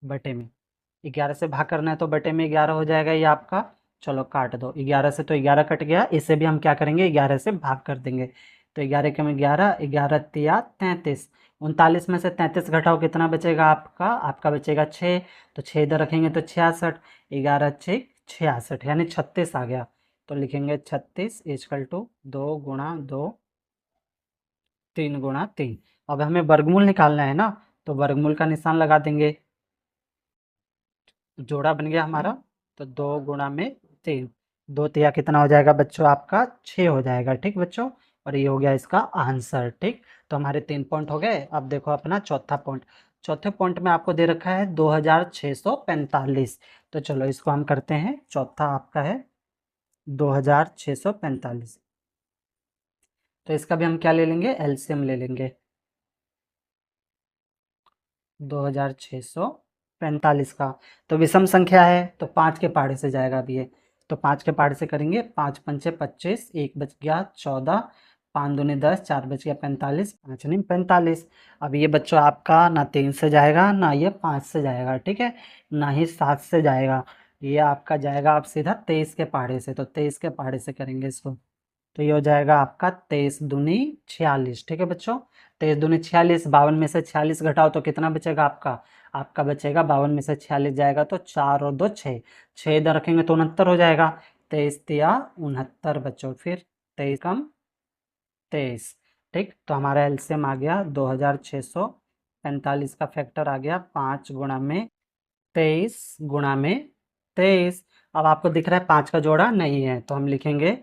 बटे में। 11 से भाग करना है तो बटे में 11 हो जाएगा ये आपका। चलो काट दो, 11 से तो 11 कट गया, इसे भी हम क्या करेंगे 11 से भाग कर देंगे। तो 11 के में 11, 11 तिया 33, 39 में से 33 घटाओ कितना बचेगा आपका, आपका बचेगा 6। तो 6 इधर रखेंगे तो 66, 11 6 66 यानी 36 आ गया। तो लिखेंगे 36 इजकल टू 2 गुणा 2, 3 गुणा 3। अब हमें वर्गमूल निकालना है ना, तो वर्गमूल का निशान लगा देंगे। जोड़ा बन गया हमारा, तो 2 गुणा में 3, 2 तिया कितना हो जाएगा बच्चों आपका 6 हो जाएगा। ठीक बच्चों, और ये हो गया इसका आंसर। ठीक, तो हमारे 3 पॉइंट हो गए। अब देखो अपना चौथा पॉइंट। चौथे पॉइंट में आपको दे रखा है 2645। तो चलो इसको हम करते हैं। चौथा आपका है 2645। तो इसका भी हम क्या ले लेंगे, एलसीएम ले लेंगे। 2645 का तो विषम संख्या है, तो 5 के पहाड़े से जाएगा अभी ये। तो 5 के पहाड़े से करेंगे, 5 पंचे 25, 1 बच गया 14, 5 दूनी 10, 4 बच गया 45, 5 नहीं 45। अब ये बच्चों आपका ना 3 से जाएगा ना ये 5 से जाएगा, ठीक है, ना ही 7 से जाएगा। ये आपका जाएगा आप सीधा 23 के पहाड़े से। तो 23 के पहाड़े से करेंगे इसको, तो ये हो जाएगा आपका 23 दूनी 46। ठीक है बच्चों, 23 दूनी 46, 52 में से 46 घटाओ तो कितना बचेगा आपका, आपका बचेगा 52 में से 46 जाएगा तो 4 और 2 6, 6 इधर रखेंगे तो 69 हो जाएगा। 23 तिया 69 बच्चों, फिर 23 कम 23। ठीक, तो हमारा एलसीएम आ गया 2645 का फैक्टर आ गया 5 गुणा में 23 गुणा में 23। अब आपको दिख रहा है 5 का जोड़ा नहीं है, तो हम लिखेंगे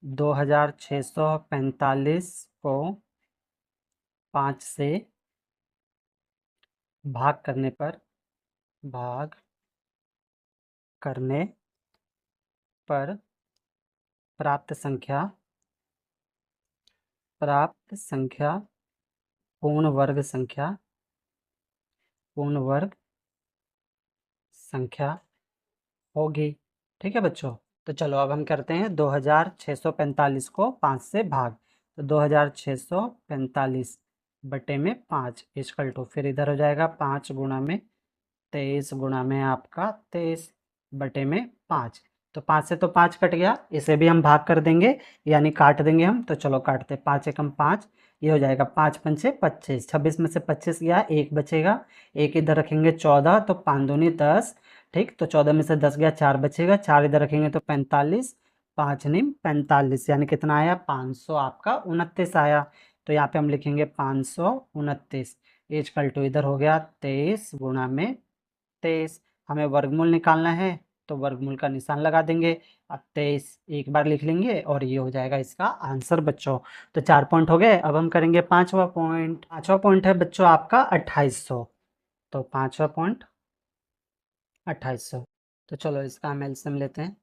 2645 को 5 से भाग करने पर, भाग करने पर प्राप्त संख्या, प्राप्त संख्या पूर्ण वर्ग संख्या, पूर्ण वर्ग संख्या होगी। ठीक है बच्चों, तो चलो अब हम करते हैं 2645 को 5 से भाग। तो 2645 बटे में 5 इजकल टू, फिर इधर हो जाएगा 5 गुणा में 23 गुणा में आपका 23 बटे में 5। तो 5 से तो 5 कट गया, इसे भी हम भाग कर देंगे यानी काट देंगे हम। तो चलो काटते, 5 एकम 5, ये हो जाएगा 5 पंचे 25, 26 में से 25 गया, एक बचेगा, एक इधर रखेंगे 14, तो 5 दूनी 10। ठीक, तो 14 में से 10 गया, 4 बचेगा, 4 इधर रखेंगे तो 45, 5 निम 45 यानी कितना आया 500 आपका 29 आया। तो यहाँ पे हम लिखेंगे 529 इजकल टू, इधर हो गया 23 गुणा में 23। हमें वर्गमूल निकालना है, तो वर्गमूल का निशान लगा देंगे। अब 23 एक बार लिख लेंगे और ये हो जाएगा इसका आंसर बच्चों। तो 4 पॉइंट हो गए। अब हम करेंगे पांचवा पॉइंट। पांचवा पॉइंट है बच्चों आपका 2800। तो पांचवा पॉइंट 2800। तो चलो इसका हम एलसीएम लेते हैं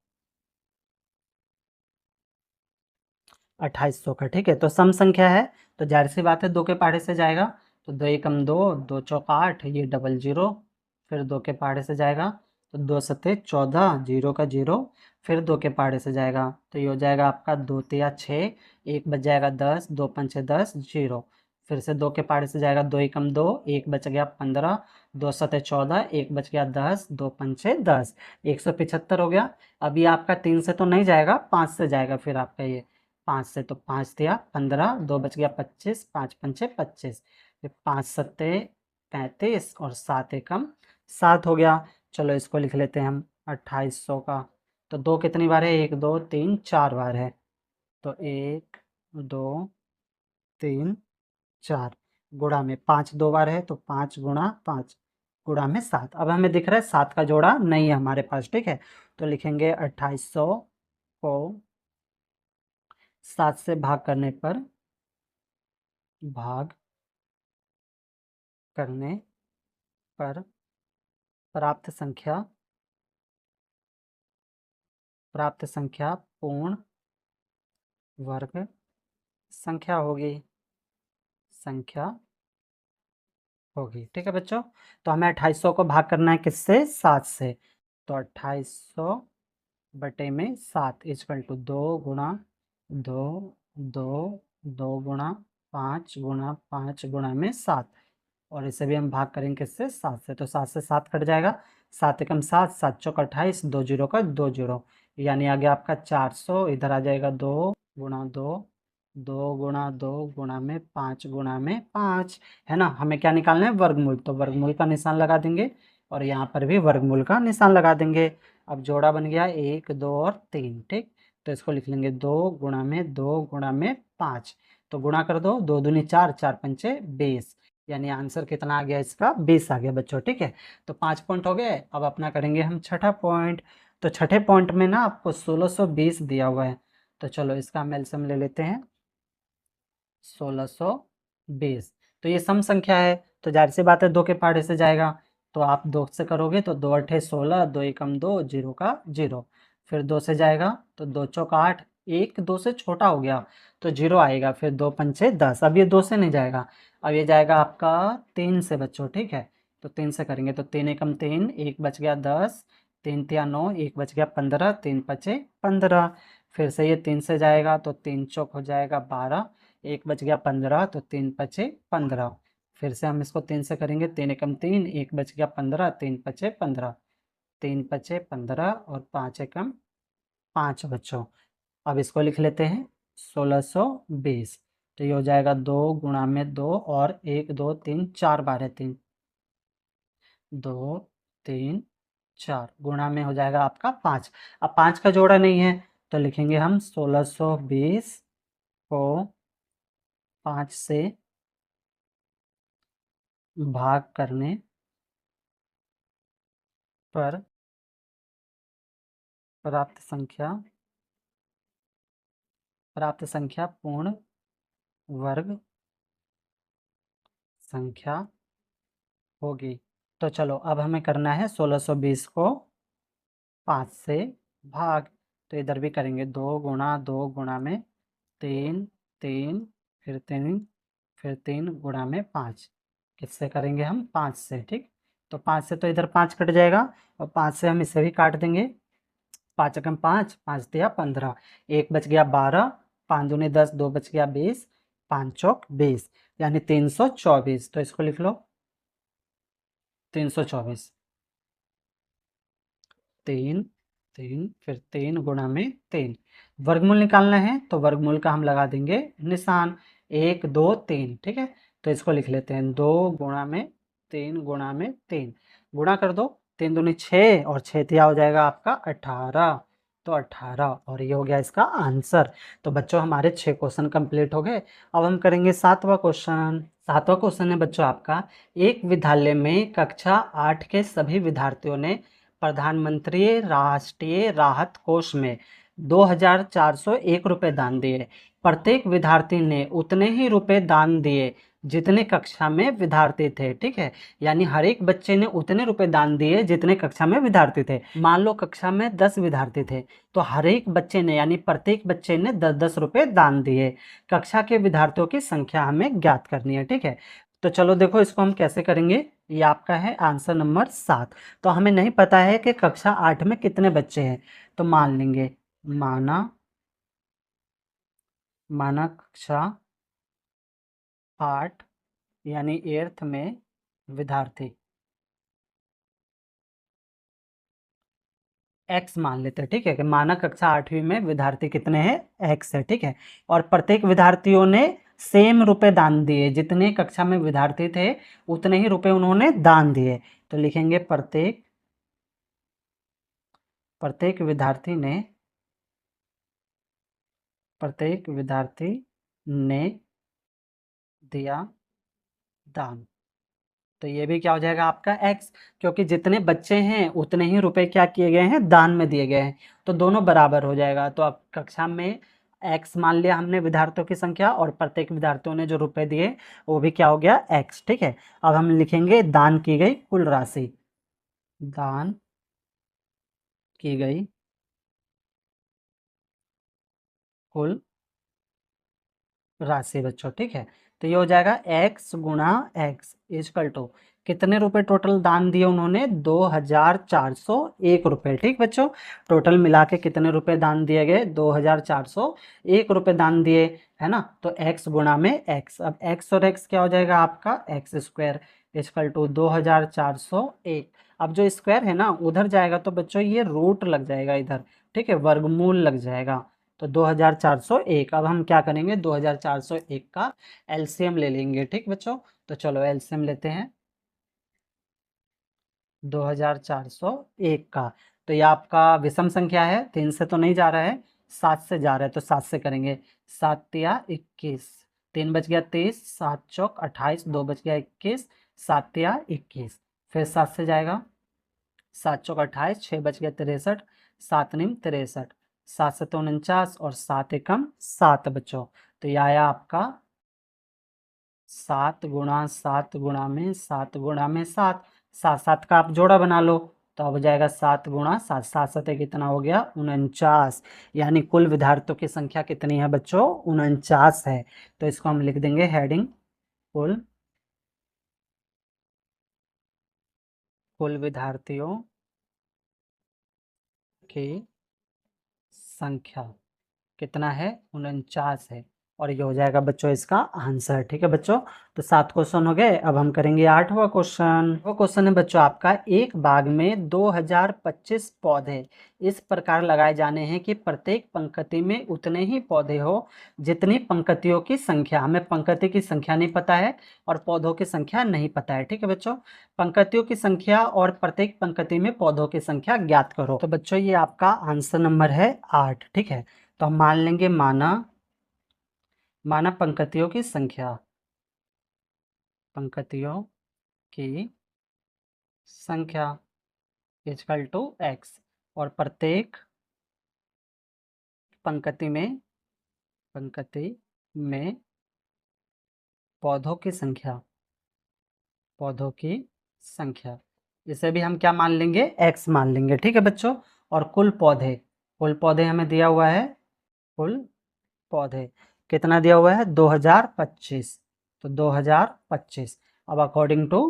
2800 का। ठीक है, तो सम संख्या है तो जाहिर सी बात है 2 के पहाड़े से जाएगा। तो 2 एकम 2, 2 चौक 8, ये डबल जीरो, फिर 2 के पहाड़े से जाएगा। तो 2 सत्ते 14, जीरो का जीरो, फिर 2 के पहाड़े से जाएगा। तो ये हो जाएगा आपका 2 तिया 6, एक बच जाएगा 10, 2 पंचे 10, जीरो। फिर से 2 के पहाड़े से जाएगा, 2 एकम 2, एक बच गया 15, 2 सत्ते 14, एक बच गया 10, 2 पंचे 10, 175 हो गया। अभी आपका 3 से तो नहीं जाएगा, 5 से जाएगा फिर आपका ये। 5 से तो 5 दिया 15, 2 बच गया 25, 5 पंचे 25, फिर 5 सत्ते 35 और 7 एकम 7 हो गया। चलो इसको लिख लेते हैं हम 2800 का। तो 2 कितनी बार है, 1 2 3 4 बार है। तो 1 2 3 4 गुणा में 5 2 बार है, तो 5 गुणा 5 गुणा में 7। अब हमें दिख रहा है 7 का जोड़ा नहीं है हमारे पास, ठीक है, तो लिखेंगे 2800 को 7 से भाग करने पर, भाग करने पर प्राप्त संख्या, प्राप्त संख्या पूर्ण वर्ग संख्या होगी, संख्या होगी। ठीक है बच्चों, तो हमें 2800 को भाग करना है किससे, 7 से। तो 2800 बटे में 7 इजकल टू 2 गुणा 2, 2 2 गुणा 5 गुणा 5 गुणा में 7, और इसे भी हम भाग करेंगे किससे, 7 से। तो 7 से 7 कट जाएगा, 7 एकम 7, 7 चौक 28, 2 जीरो का 2 जीरो, यानी आ गया आपका 400। इधर आ जाएगा 2 गुणा 2, 2 गुणा 2 गुणा में 5 गुणा में 5, है ना। हमें क्या निकालना है, वर्गमूल। तो वर्गमूल का निशान लगा देंगे और यहाँ पर भी वर्गमूल का निशान लगा देंगे। अब जोड़ा बन गया 1, 2 और 3, ठीक। तो इसको लिख लेंगे 2 गुणा में 2 गुणा में 5। तो गुणा कर दो, 2 दूनी 4, 4 पंचे 20, यानी आंसर कितना आ गया इसका, 20 आ गया बच्चों, ठीक है। तो 5 पॉइंट हो गए। अब अपना करेंगे हम छठा पॉइंट। तो छठे पॉइंट में ना आपको 1620 दिया हुआ है। तो चलो इसका हम एलसीएम ले लेते हैं, 1620। तो ये सम संख्या है, तो जाहिर सी बात है 2 के पहाड़े से जाएगा। तो आप 2 से करोगे तो 2 अठे 16, 2 एकम 2, जीरो का जीरो। फिर 2 से जाएगा तो 2 चौक 8, 1 2 से छोटा हो गया तो जीरो आएगा। फिर 2 पंचे 10, अब ये 2 से नहीं जाएगा, अब ये जाएगा आपका 3 से बच्चों, ठीक है। तो 3 से करेंगे तो 3 एकम 3, 1 बच गया 10, 3 तिया 9, 1 बच गया 15, 3 पचे 15। फिर से ये 3 से जाएगा तो 3 चौक हो जाएगा 12, 1 बच गया 15, तो 3 पचे 15। फिर से हम इसको 3 से करेंगे, 3 एकम 3, 1 बच गया 15, 3 पचे 15, 3 पचे 15 और 5 एकम 5 बच्चों। अब इसको लिख लेते हैं 1620। तो ये हो जाएगा 2 गुणा में 2 और 1 2 3 4 बार है 3, 2 3 4 गुणा में हो जाएगा आपका 5। अब 5 का जोड़ा नहीं है तो लिखेंगे हम 1620 को 5 से भाग करने पर प्राप्त संख्या पूर्ण वर्ग संख्या होगी। तो चलो अब हमें करना है 1620 को 5 से भाग। तो इधर भी करेंगे 2 गुणा में 3, 3 फिर 3 फिर 3 गुणा में 5। किससे करेंगे हम, 5 से, ठीक। तो 5 से तो इधर 5 कट जाएगा और 5 से हम इसे भी काट देंगे। 5 एकम 5, 5 दिया 15, 1 बच गया 12, 5 दूनी 10, 2 बच गया 20, 5 चौक 20, यानी 324। तो इसको लिख लो 324, 3 3 फिर 3 गुणा में 3। वर्गमूल निकालना है तो वर्गमूल का हम लगा देंगे निशान, 1 2 3, ठीक है। तो इसको लिख लेते हैं 2 गुणा में 3 गुणा में 3, गुणा कर दो, 3 दूनी 6 और 6 तिया हो जाएगा आपका 18। तो 18 और ये हो गया इसका आंसर। तो बच्चों हमारे 6 क्वेश्चन कंप्लीट हो गए। अब हम करेंगे 7वां क्वेश्चन। 7वां क्वेश्चन है बच्चों आपका, एक विद्यालय में कक्षा 8 के सभी विद्यार्थियों ने प्रधानमंत्री राष्ट्रीय राहत कोष में 2401 रुपये दान दिए। प्रत्येक विद्यार्थी ने उतने ही रुपए दान दिए जितने कक्षा में विद्यार्थी थे, ठीक है। यानी हर एक बच्चे ने उतने रुपए दान दिए जितने कक्षा में विद्यार्थी थे। मान लो कक्षा में 10 विद्यार्थी थे तो हर एक बच्चे ने यानी प्रत्येक बच्चे ने 10-10 रुपए दान दिए। कक्षा के विद्यार्थियों की संख्या हमें ज्ञात करनी है, ठीक है। तो चलो देखो इसको हम कैसे करेंगे। ये आपका है आंसर नंबर 7। तो हमें नहीं पता है कि कक्षा 8 में कितने बच्चे हैं, तो मान लेंगे माना कक्षा 8 यानी 8th में विद्यार्थी x मान लेते हैं, ठीक है। कि माना कक्षा 8वीं में विद्यार्थी कितने हैं, x है, ठीक है। और प्रत्येक विद्यार्थियों ने सेम रुपए दान दिए, जितने कक्षा में विद्यार्थी थे उतने ही रुपए उन्होंने दान दिए। तो लिखेंगे प्रत्येक विद्यार्थी ने दिया दान। तो ये भी क्या हो जाएगा आपका x, क्योंकि जितने बच्चे हैं उतने ही रुपए क्या किए गए हैं, दान में दिए गए हैं। तो दोनों बराबर हो जाएगा। तो अब कक्षा में x मान लिया हमने विद्यार्थियों की संख्या, और प्रत्येक विद्यार्थियों ने जो रुपए दिए वो भी क्या हो गया, x, ठीक है। अब हम लिखेंगे दान की गई कुल राशि, दान की गई कुल राशि बच्चों, ठीक है। तो ये हो जाएगा x गुणा x इजकल टू कितने रुपए टोटल दान दिए उन्होंने, 2401 रुपये, ठीक बच्चों। टोटल मिला के कितने रुपए दान दिए गए, 2401 रुपये दान दिए, है ना। तो x गुणा में x, अब x और x क्या हो जाएगा आपका x स्क्वायर, इक्वल टू 2401। अब जो स्क्वायर है ना उधर जाएगा तो बच्चों ये रूट लग जाएगा इधर, ठीक है, वर्गमूल लग जाएगा। तो 2401। अब हम क्या करेंगे, 2401 का एलसीएम ले लेंगे, ठीक बच्चों। तो चलो एलसीएम लेते हैं 2401 का। तो ये आपका विषम संख्या है, 3 से तो नहीं जा रहा है, 7 से जा रहा है, तो 7 से करेंगे। 7 तिया 21, 3 बच गया 30, 7 चौक 28, 2 बच गया 21, 7 तिया 21। फिर 7 से जाएगा, 7 चौक 28, 6 बच गया 63, 7 निम 63, 7 से 49 और 7 एकम 7 बच्चों। तो ये आया आपका 7 गुणा 7 गुणा में 7 गुणा में 7, 7 7 का आप जोड़ा बना लो। तो अब हो जाएगा 7 गुणा 7, 7 7 कितना हो गया 49। यानी कुल विद्यार्थियों की संख्या कितनी है बच्चों, 49 है। तो इसको हम लिख देंगे हेडिंग कुल, कुल विद्यार्थियों की संख्या कितना है, 49 है। और ये हो जाएगा बच्चों इसका आंसर, ठीक है बच्चों। तो 7 क्वेश्चन हो गए। अब हम करेंगे 8वां क्वेश्चन। वो क्वेश्चन है बच्चों आपका, एक बाग में 2025 पौधे इस प्रकार लगाए जाने हैं कि प्रत्येक पंक्ति में उतने ही पौधे हो जितनी पंक्तियों की संख्या। हमें पंक्ति की संख्या नहीं पता है और पौधों की संख्या नहीं पता है, ठीक है बच्चों। पंक्तियों की संख्या और प्रत्येक पंक्ति में पौधों की संख्या ज्ञात करो। तो बच्चों ये आपका आंसर नंबर है 8, ठीक है। तो हम मान लेंगे माना पंक्तियों की संख्या, पंक्तियों की संख्या इक्वल टू x, और प्रत्येक पंक्ति में पौधों की संख्या, पौधों की संख्या, इसे भी हम क्या मान लेंगे, x मान लेंगे, ठीक है बच्चों। और कुल पौधे हमें दिया हुआ है, कुल पौधे कितना दिया हुआ है, 2025। तो 2025। अब अकॉर्डिंग टू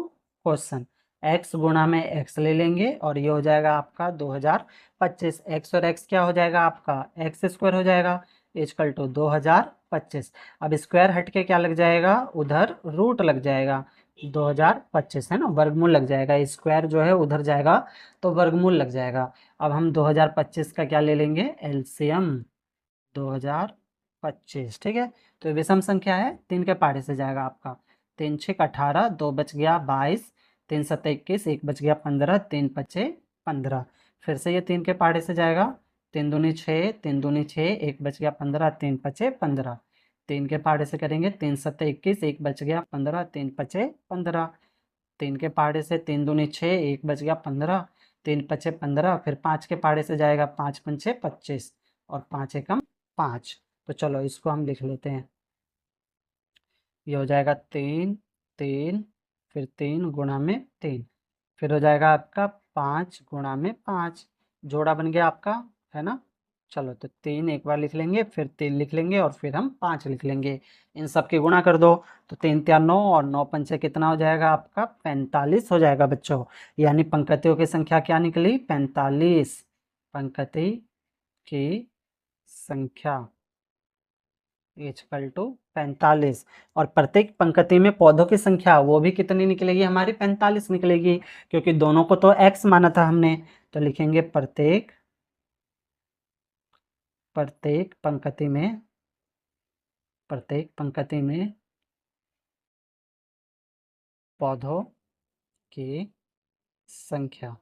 क्वेश्चन x गुणा में x ले लेंगे और ये हो जाएगा आपका 2025। x और x क्या हो जाएगा आपका, एक्स स्क्वायर हो जाएगा इक्वल टू 2025। अब स्क्वायर हट के क्या लग जाएगा, उधर रूट लग जाएगा। 2025 है ना, वर्गमूल लग जाएगा, स्क्वायर जो है उधर जाएगा तो वर्गमूल लग जाएगा। अब हम 2025 का क्या ले लेंगे, एलसीएम 2025, ठीक है। तो ये विषम संख्या है, 3 के पहाड़े से जाएगा आपका। 3 6 18, 2 बच गया 22, 3 7 21, 1 बच गया 15, 3 5 15। फिर से ये 3 के पहाड़े से जाएगा, 3 दूनी 6, 3 दूनी 6, 1 बच गया 15, 3 5 15। 3 के पहाड़े से करेंगे, 3 7 21, 1 बच गया 15, 3 5 15। 3 के पहाड़े से 3 दूनी 6, 1 बच गया 15, 3 5 15। फिर 5 के पहाड़े से जाएगा, 5 5 25 और 5 एकम 5। तो चलो इसको हम लिख लेते हैं, ये हो जाएगा 3 3, फिर 3 गुणा में 3, फिर हो जाएगा आपका 5 गुणा में 5, जोड़ा बन गया आपका, है ना। चलो तो 3 एक बार लिख लेंगे, फिर 3 लिख लेंगे और फिर हम 5 लिख लेंगे। इन सब की गुणा कर दो, तो 3 3 9 और 9 पंचे कितना हो जाएगा आपका, 45 हो जाएगा बच्चों। यानी पंक्तियों की संख्या क्या निकली, 45। पंक्ति की संख्या इक्वल टू 45। और प्रत्येक पंक्ति में पौधों की संख्या वो भी कितनी निकलेगी हमारी, 45 निकलेगी, क्योंकि दोनों को तो x माना था हमने। तो लिखेंगे प्रत्येक पंक्ति में पौधों की संख्या।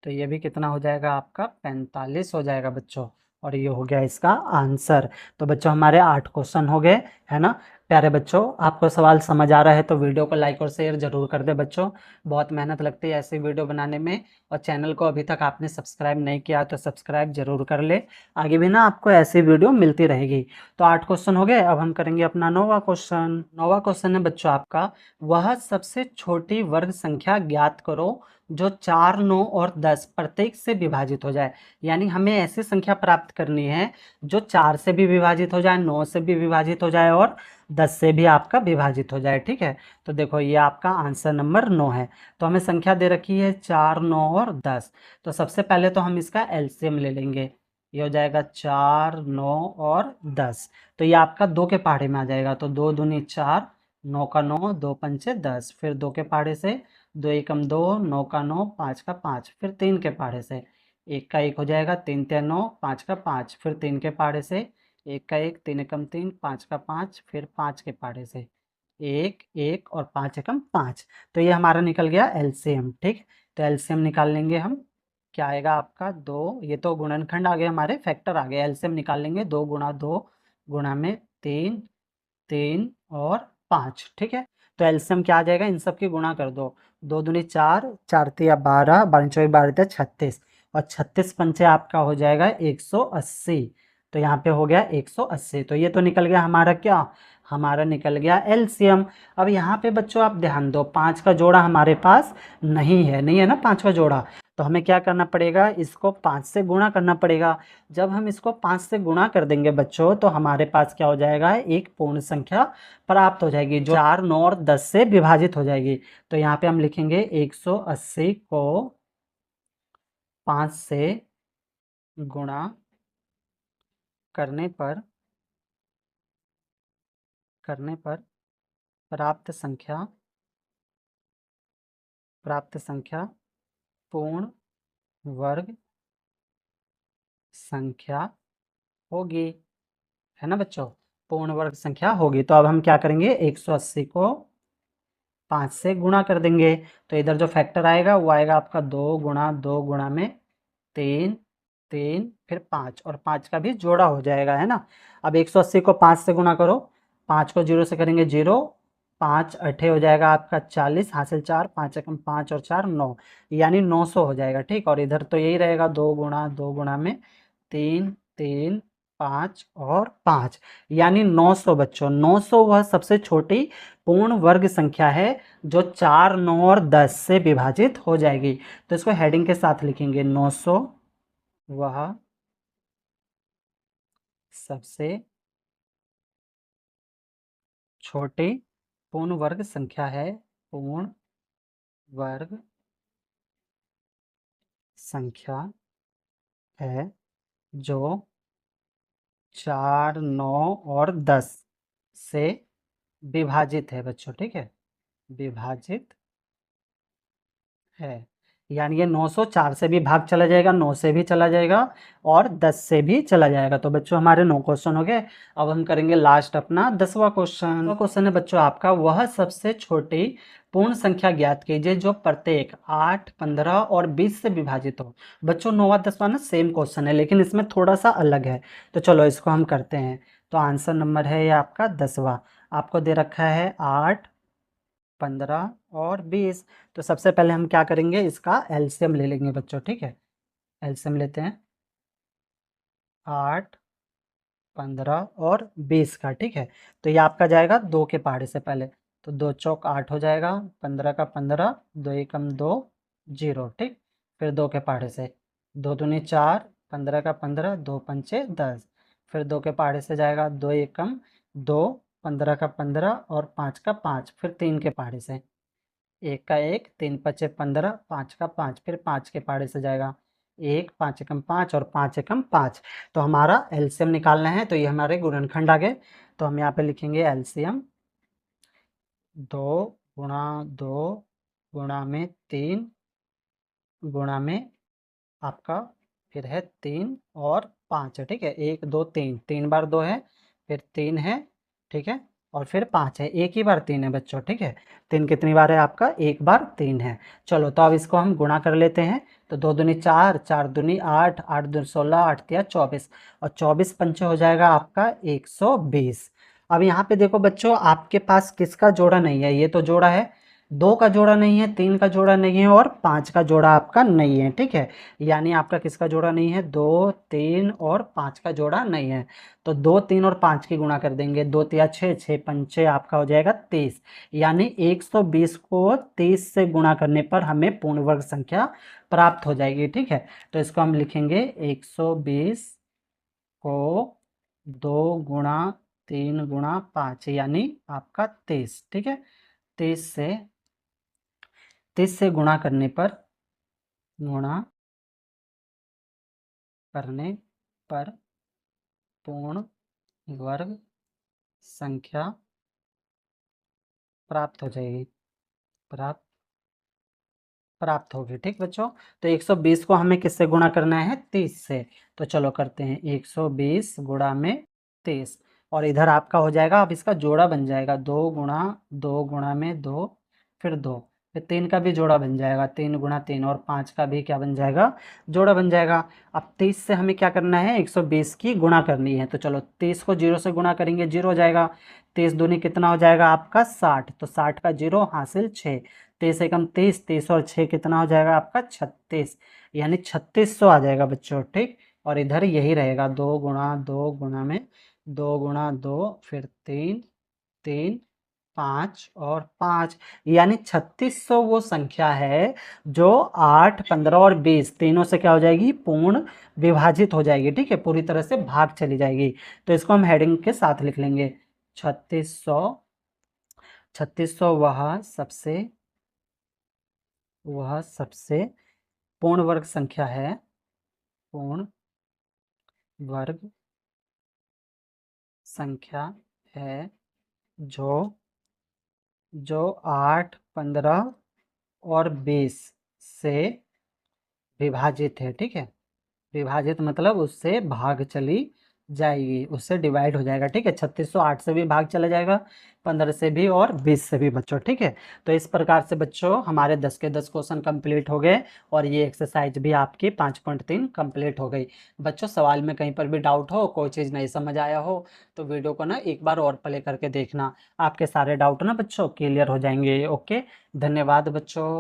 तो ये भी कितना हो जाएगा आपका, 45 हो जाएगा बच्चों। और ये हो गया इसका आंसर। तो बच्चों हमारे 8 क्वेश्चन हो गए, है ना। प्यारे बच्चों, आपको सवाल समझ आ रहा है तो वीडियो को लाइक और शेयर जरूर कर दे बच्चों। बहुत मेहनत लगती है ऐसी वीडियो बनाने में। और चैनल को अभी तक आपने सब्सक्राइब नहीं किया तो सब्सक्राइब जरूर कर ले, आगे भी ना आपको ऐसी वीडियो मिलती रहेगी। तो 8 क्वेश्चन हो गए। अब हम करेंगे अपना 9वां क्वेश्चन। 9वां क्वेश्चन है बच्चों आपका, वह सबसे छोटी वर्ग संख्या ज्ञात करो जो 4 9 और 10 प्रत्येक से विभाजित हो जाए। यानी हमें ऐसी संख्या प्राप्त करनी है जो 4 से भी विभाजित हो जाए, 9 से भी विभाजित हो जाए और 10 से भी आपका विभाजित हो जाए, ठीक है। तो देखो ये आपका आंसर नंबर 9 है। तो हमें संख्या दे रखी है 4 9 और 10। तो सबसे पहले तो हम इसका एलसीएम ले लेंगे, ये हो जाएगा 4 9 और 10। तो ये आपका 2 के पहाड़े में आ जाएगा, तो 2 दूनी 4, 9 का 9, 2 पंचे 10, फिर 2 के पहाड़े से 2 एकम 2, 9 का 9, 5 का 5, फिर 3 के पहाड़े से 1 का 1 हो जाएगा, 3 तिया 9, 5 का 5, फिर 3 के पहाड़े से 1 का 1, 3 एकम 3, 5 का 5, फिर 5 के पहाड़े से 1 1 और 5 एकम 5। तो ये हमारा निकल गया एलसीएम। ठीक, तो एलसीएम निकाल लेंगे हम। क्या आएगा आपका 2, ये तो गुणनखंड आ गए हमारे, फैक्टर आ गए। एलसीएम निकाल लेंगे, 2 गुणा 2 गुणा में 3, 3 और 5। ठीक है, तो एलसीएम क्या आ जाएगा, इन सब की गुणा कर दो। 2 दूनी 4, 4 तिया 12, 12 चौबीस 12 36, और 36 पंचे आपका हो जाएगा 180। तो यहाँ पे हो गया 180। तो ये तो निकल गया हमारा क्या, हमारा निकल गया एलसीएम। अब यहाँ पे बच्चों आप ध्यान दो, 5 का जोड़ा हमारे पास नहीं है ना 5 का जोड़ा। तो हमें क्या करना पड़ेगा, इसको 5 से गुणा करना पड़ेगा। जब हम इसको 5 से गुणा कर देंगे बच्चों, तो हमारे पास क्या हो जाएगा, एक पूर्ण संख्या प्राप्त हो जाएगी, जो 4, 9 और 10 से विभाजित हो जाएगी। तो यहाँ पे हम लिखेंगे 180 को 5 से गुणा करने पर प्राप्त संख्या पूर्ण वर्ग संख्या होगी, है ना बच्चों, पूर्ण वर्ग संख्या होगी। तो अब हम क्या करेंगे, 180 को 5 से गुणा कर देंगे। तो इधर जो फैक्टर आएगा वो आएगा आपका 2 गुणा में 3, 3 फिर 5, और 5 का भी जोड़ा हो जाएगा, है ना। अब 180 को 5 से गुणा करो, 5 को 0 से करेंगे 0, 5 अठे हो जाएगा आपका 40, हासिल 4, 5 एकम 5 और 4 9, यानी 900 हो जाएगा। ठीक, और इधर तो यही रहेगा, 2 गुणा में 3, 3 5 और 5, यानी 900 बच्चों। 900 वह सबसे छोटी पूर्ण वर्ग संख्या है जो 4, 9 और 10 से विभाजित हो जाएगी। तो इसको हेडिंग के साथ लिखेंगे, 900 वह सबसे छोटी पूर्ण वर्ग संख्या है, पूर्ण वर्ग संख्या है जो 4, 9 और 10 से विभाजित है बच्चों। ठीक है, विभाजित है, यानी ये 900 4 से भी भाग चला जाएगा, 9 से भी चला जाएगा और 10 से भी चला जाएगा। तो बच्चों हमारे 9 क्वेश्चन हो गए। अब हम करेंगे लास्ट अपना 10वां क्वेश्चन। क्वेश्चन है बच्चों आपका, वह सबसे छोटी पूर्ण संख्या ज्ञात कीजिए जो प्रत्येक 8, 15 और 20 से विभाजित हो। बच्चों 9वां 10वां ना सेम क्वेश्चन है, लेकिन इसमें थोड़ा सा अलग है। तो चलो इसको हम करते हैं। तो आंसर नंबर है ये आपका 10वां, आपको दे रखा है 8, 15 और 20। तो सबसे पहले हम क्या करेंगे, इसका एलसीएम ले लेंगे बच्चों। ठीक है, एलसीएम लेते हैं 8, 15 और 20 का। ठीक है, तो ये आपका जाएगा 2 के पहाड़े से पहले, तो 2 चौक 8 हो जाएगा, 15 का 15, 2 एकम 2 0। ठीक, फिर 2 के पहाड़े से 2 दूनी 4, 15 का 15, 2 पंचे 10, फिर 2 के पहाड़े से जाएगा 2 एकम 2, 15 का 15 और 5 का 5, फिर 3 के पहाड़े से 1 का 1, 3 पचे 15, 5 का 5, फिर 5 के पहाड़े से जाएगा 1, 5 एकम 5 और 5 एकम 5। तो हमारा एलसीएम निकालना है, तो ये हमारे गुणनखंड आ गए। तो हम यहाँ पे लिखेंगे एलसीएम 2 गुणा 2 गुणा में 3 गुणा में आपका फिर है 3 और 5 है। ठीक है, 1 2 3, 3 बार 2 है, फिर 3 है। ठीक है, और फिर 5 है, एक ही बार 3 है बच्चों। ठीक है, 3 कितनी बार है आपका, एक बार 3 है। चलो तो अब इसको हम गुणा कर लेते हैं। तो 2 दूनी 4, 4 दूनी 8, 8 दूनी 16, 8 तिया 24, और 24 पंचे हो जाएगा आपका 120। अब यहाँ पे देखो बच्चों, आपके पास किसका जोड़ा नहीं है, ये तो जोड़ा है, 2 का जोड़ा नहीं है, 3 का जोड़ा नहीं है, और 5 का जोड़ा आपका नहीं है। ठीक है, यानी आपका किसका जोड़ा नहीं है, 2, 3 और 5 का जोड़ा नहीं है। तो 2, 3 और 5 की गुणा कर देंगे, 2 तिया 6, 6 पंचे आपका हो जाएगा 30, यानी 120 को 30 से गुणा करने पर हमें पूर्ण वर्ग संख्या प्राप्त हो जाएगी। ठीक है, तो इसको हम लिखेंगे 120 को 2 गुणा 3 गुणा 5, यानी आपका 30। ठीक है, 30 से 30 से गुणा करने पर पूर्ण वर्ग संख्या प्राप्त हो जाएगी, प्राप्त प्राप्त होगी। ठीक बच्चों, तो 120 को हमें किससे गुणा करना है, 30 से। तो चलो करते हैं, 120 गुणा में 30, और इधर आपका हो जाएगा, अब इसका जोड़ा बन जाएगा, 2 गुणा में 2, फिर 2, फिर 3 का भी जोड़ा बन जाएगा, 3 गुणा 3, और 5 का भी क्या बन जाएगा, जोड़ा बन जाएगा। अब 30 से हमें क्या करना है, 120 की गुणा करनी है। तो चलो 30 को 0 से गुणा करेंगे, 0 हो जाएगा। 30 दूनी कितना हो जाएगा आपका, 60, तो 60 का 0 हासिल 6, 30 एकम 30, 30 और 6 कितना हो जाएगा आपका, 36, यानी 3600 आ जाएगा बच्चों। ठीक, और इधर यही रहेगा, 2 गुणा में 2 गुणा 2, फिर 3, 3, 5 और 5, यानी 3600 वो संख्या है जो 8, 15 और 20 तीनों से क्या हो जाएगी, पूर्ण विभाजित हो जाएगी। ठीक है, पूरी तरह से भाग चली जाएगी। तो इसको हम हेडिंग के साथ लिख लेंगे, 3600, 3600 वह सबसे पूर्ण वर्ग संख्या है, पूर्ण वर्ग संख्या है जो जो 8, 15 और 20 से विभाजित है। ठीक है, विभाजित मतलब उससे भाग चली जाएगी, उससे डिवाइड हो जाएगा। ठीक है, 3608 से भी भाग चला जाएगा, 15 से भी और 20 से भी बच्चों। ठीक है, तो इस प्रकार से बच्चों हमारे 10 के 10 क्वेश्चन कंप्लीट हो गए, और ये एक्सरसाइज भी आपकी 5.3 कंप्लीट हो गई। बच्चों सवाल में कहीं पर भी डाउट हो, कोई चीज़ नहीं समझ आया हो, तो वीडियो को ना एक बार और प्ले करके देखना, आपके सारे डाउट ना बच्चों क्लियर हो जाएंगे। ओके, धन्यवाद बच्चों।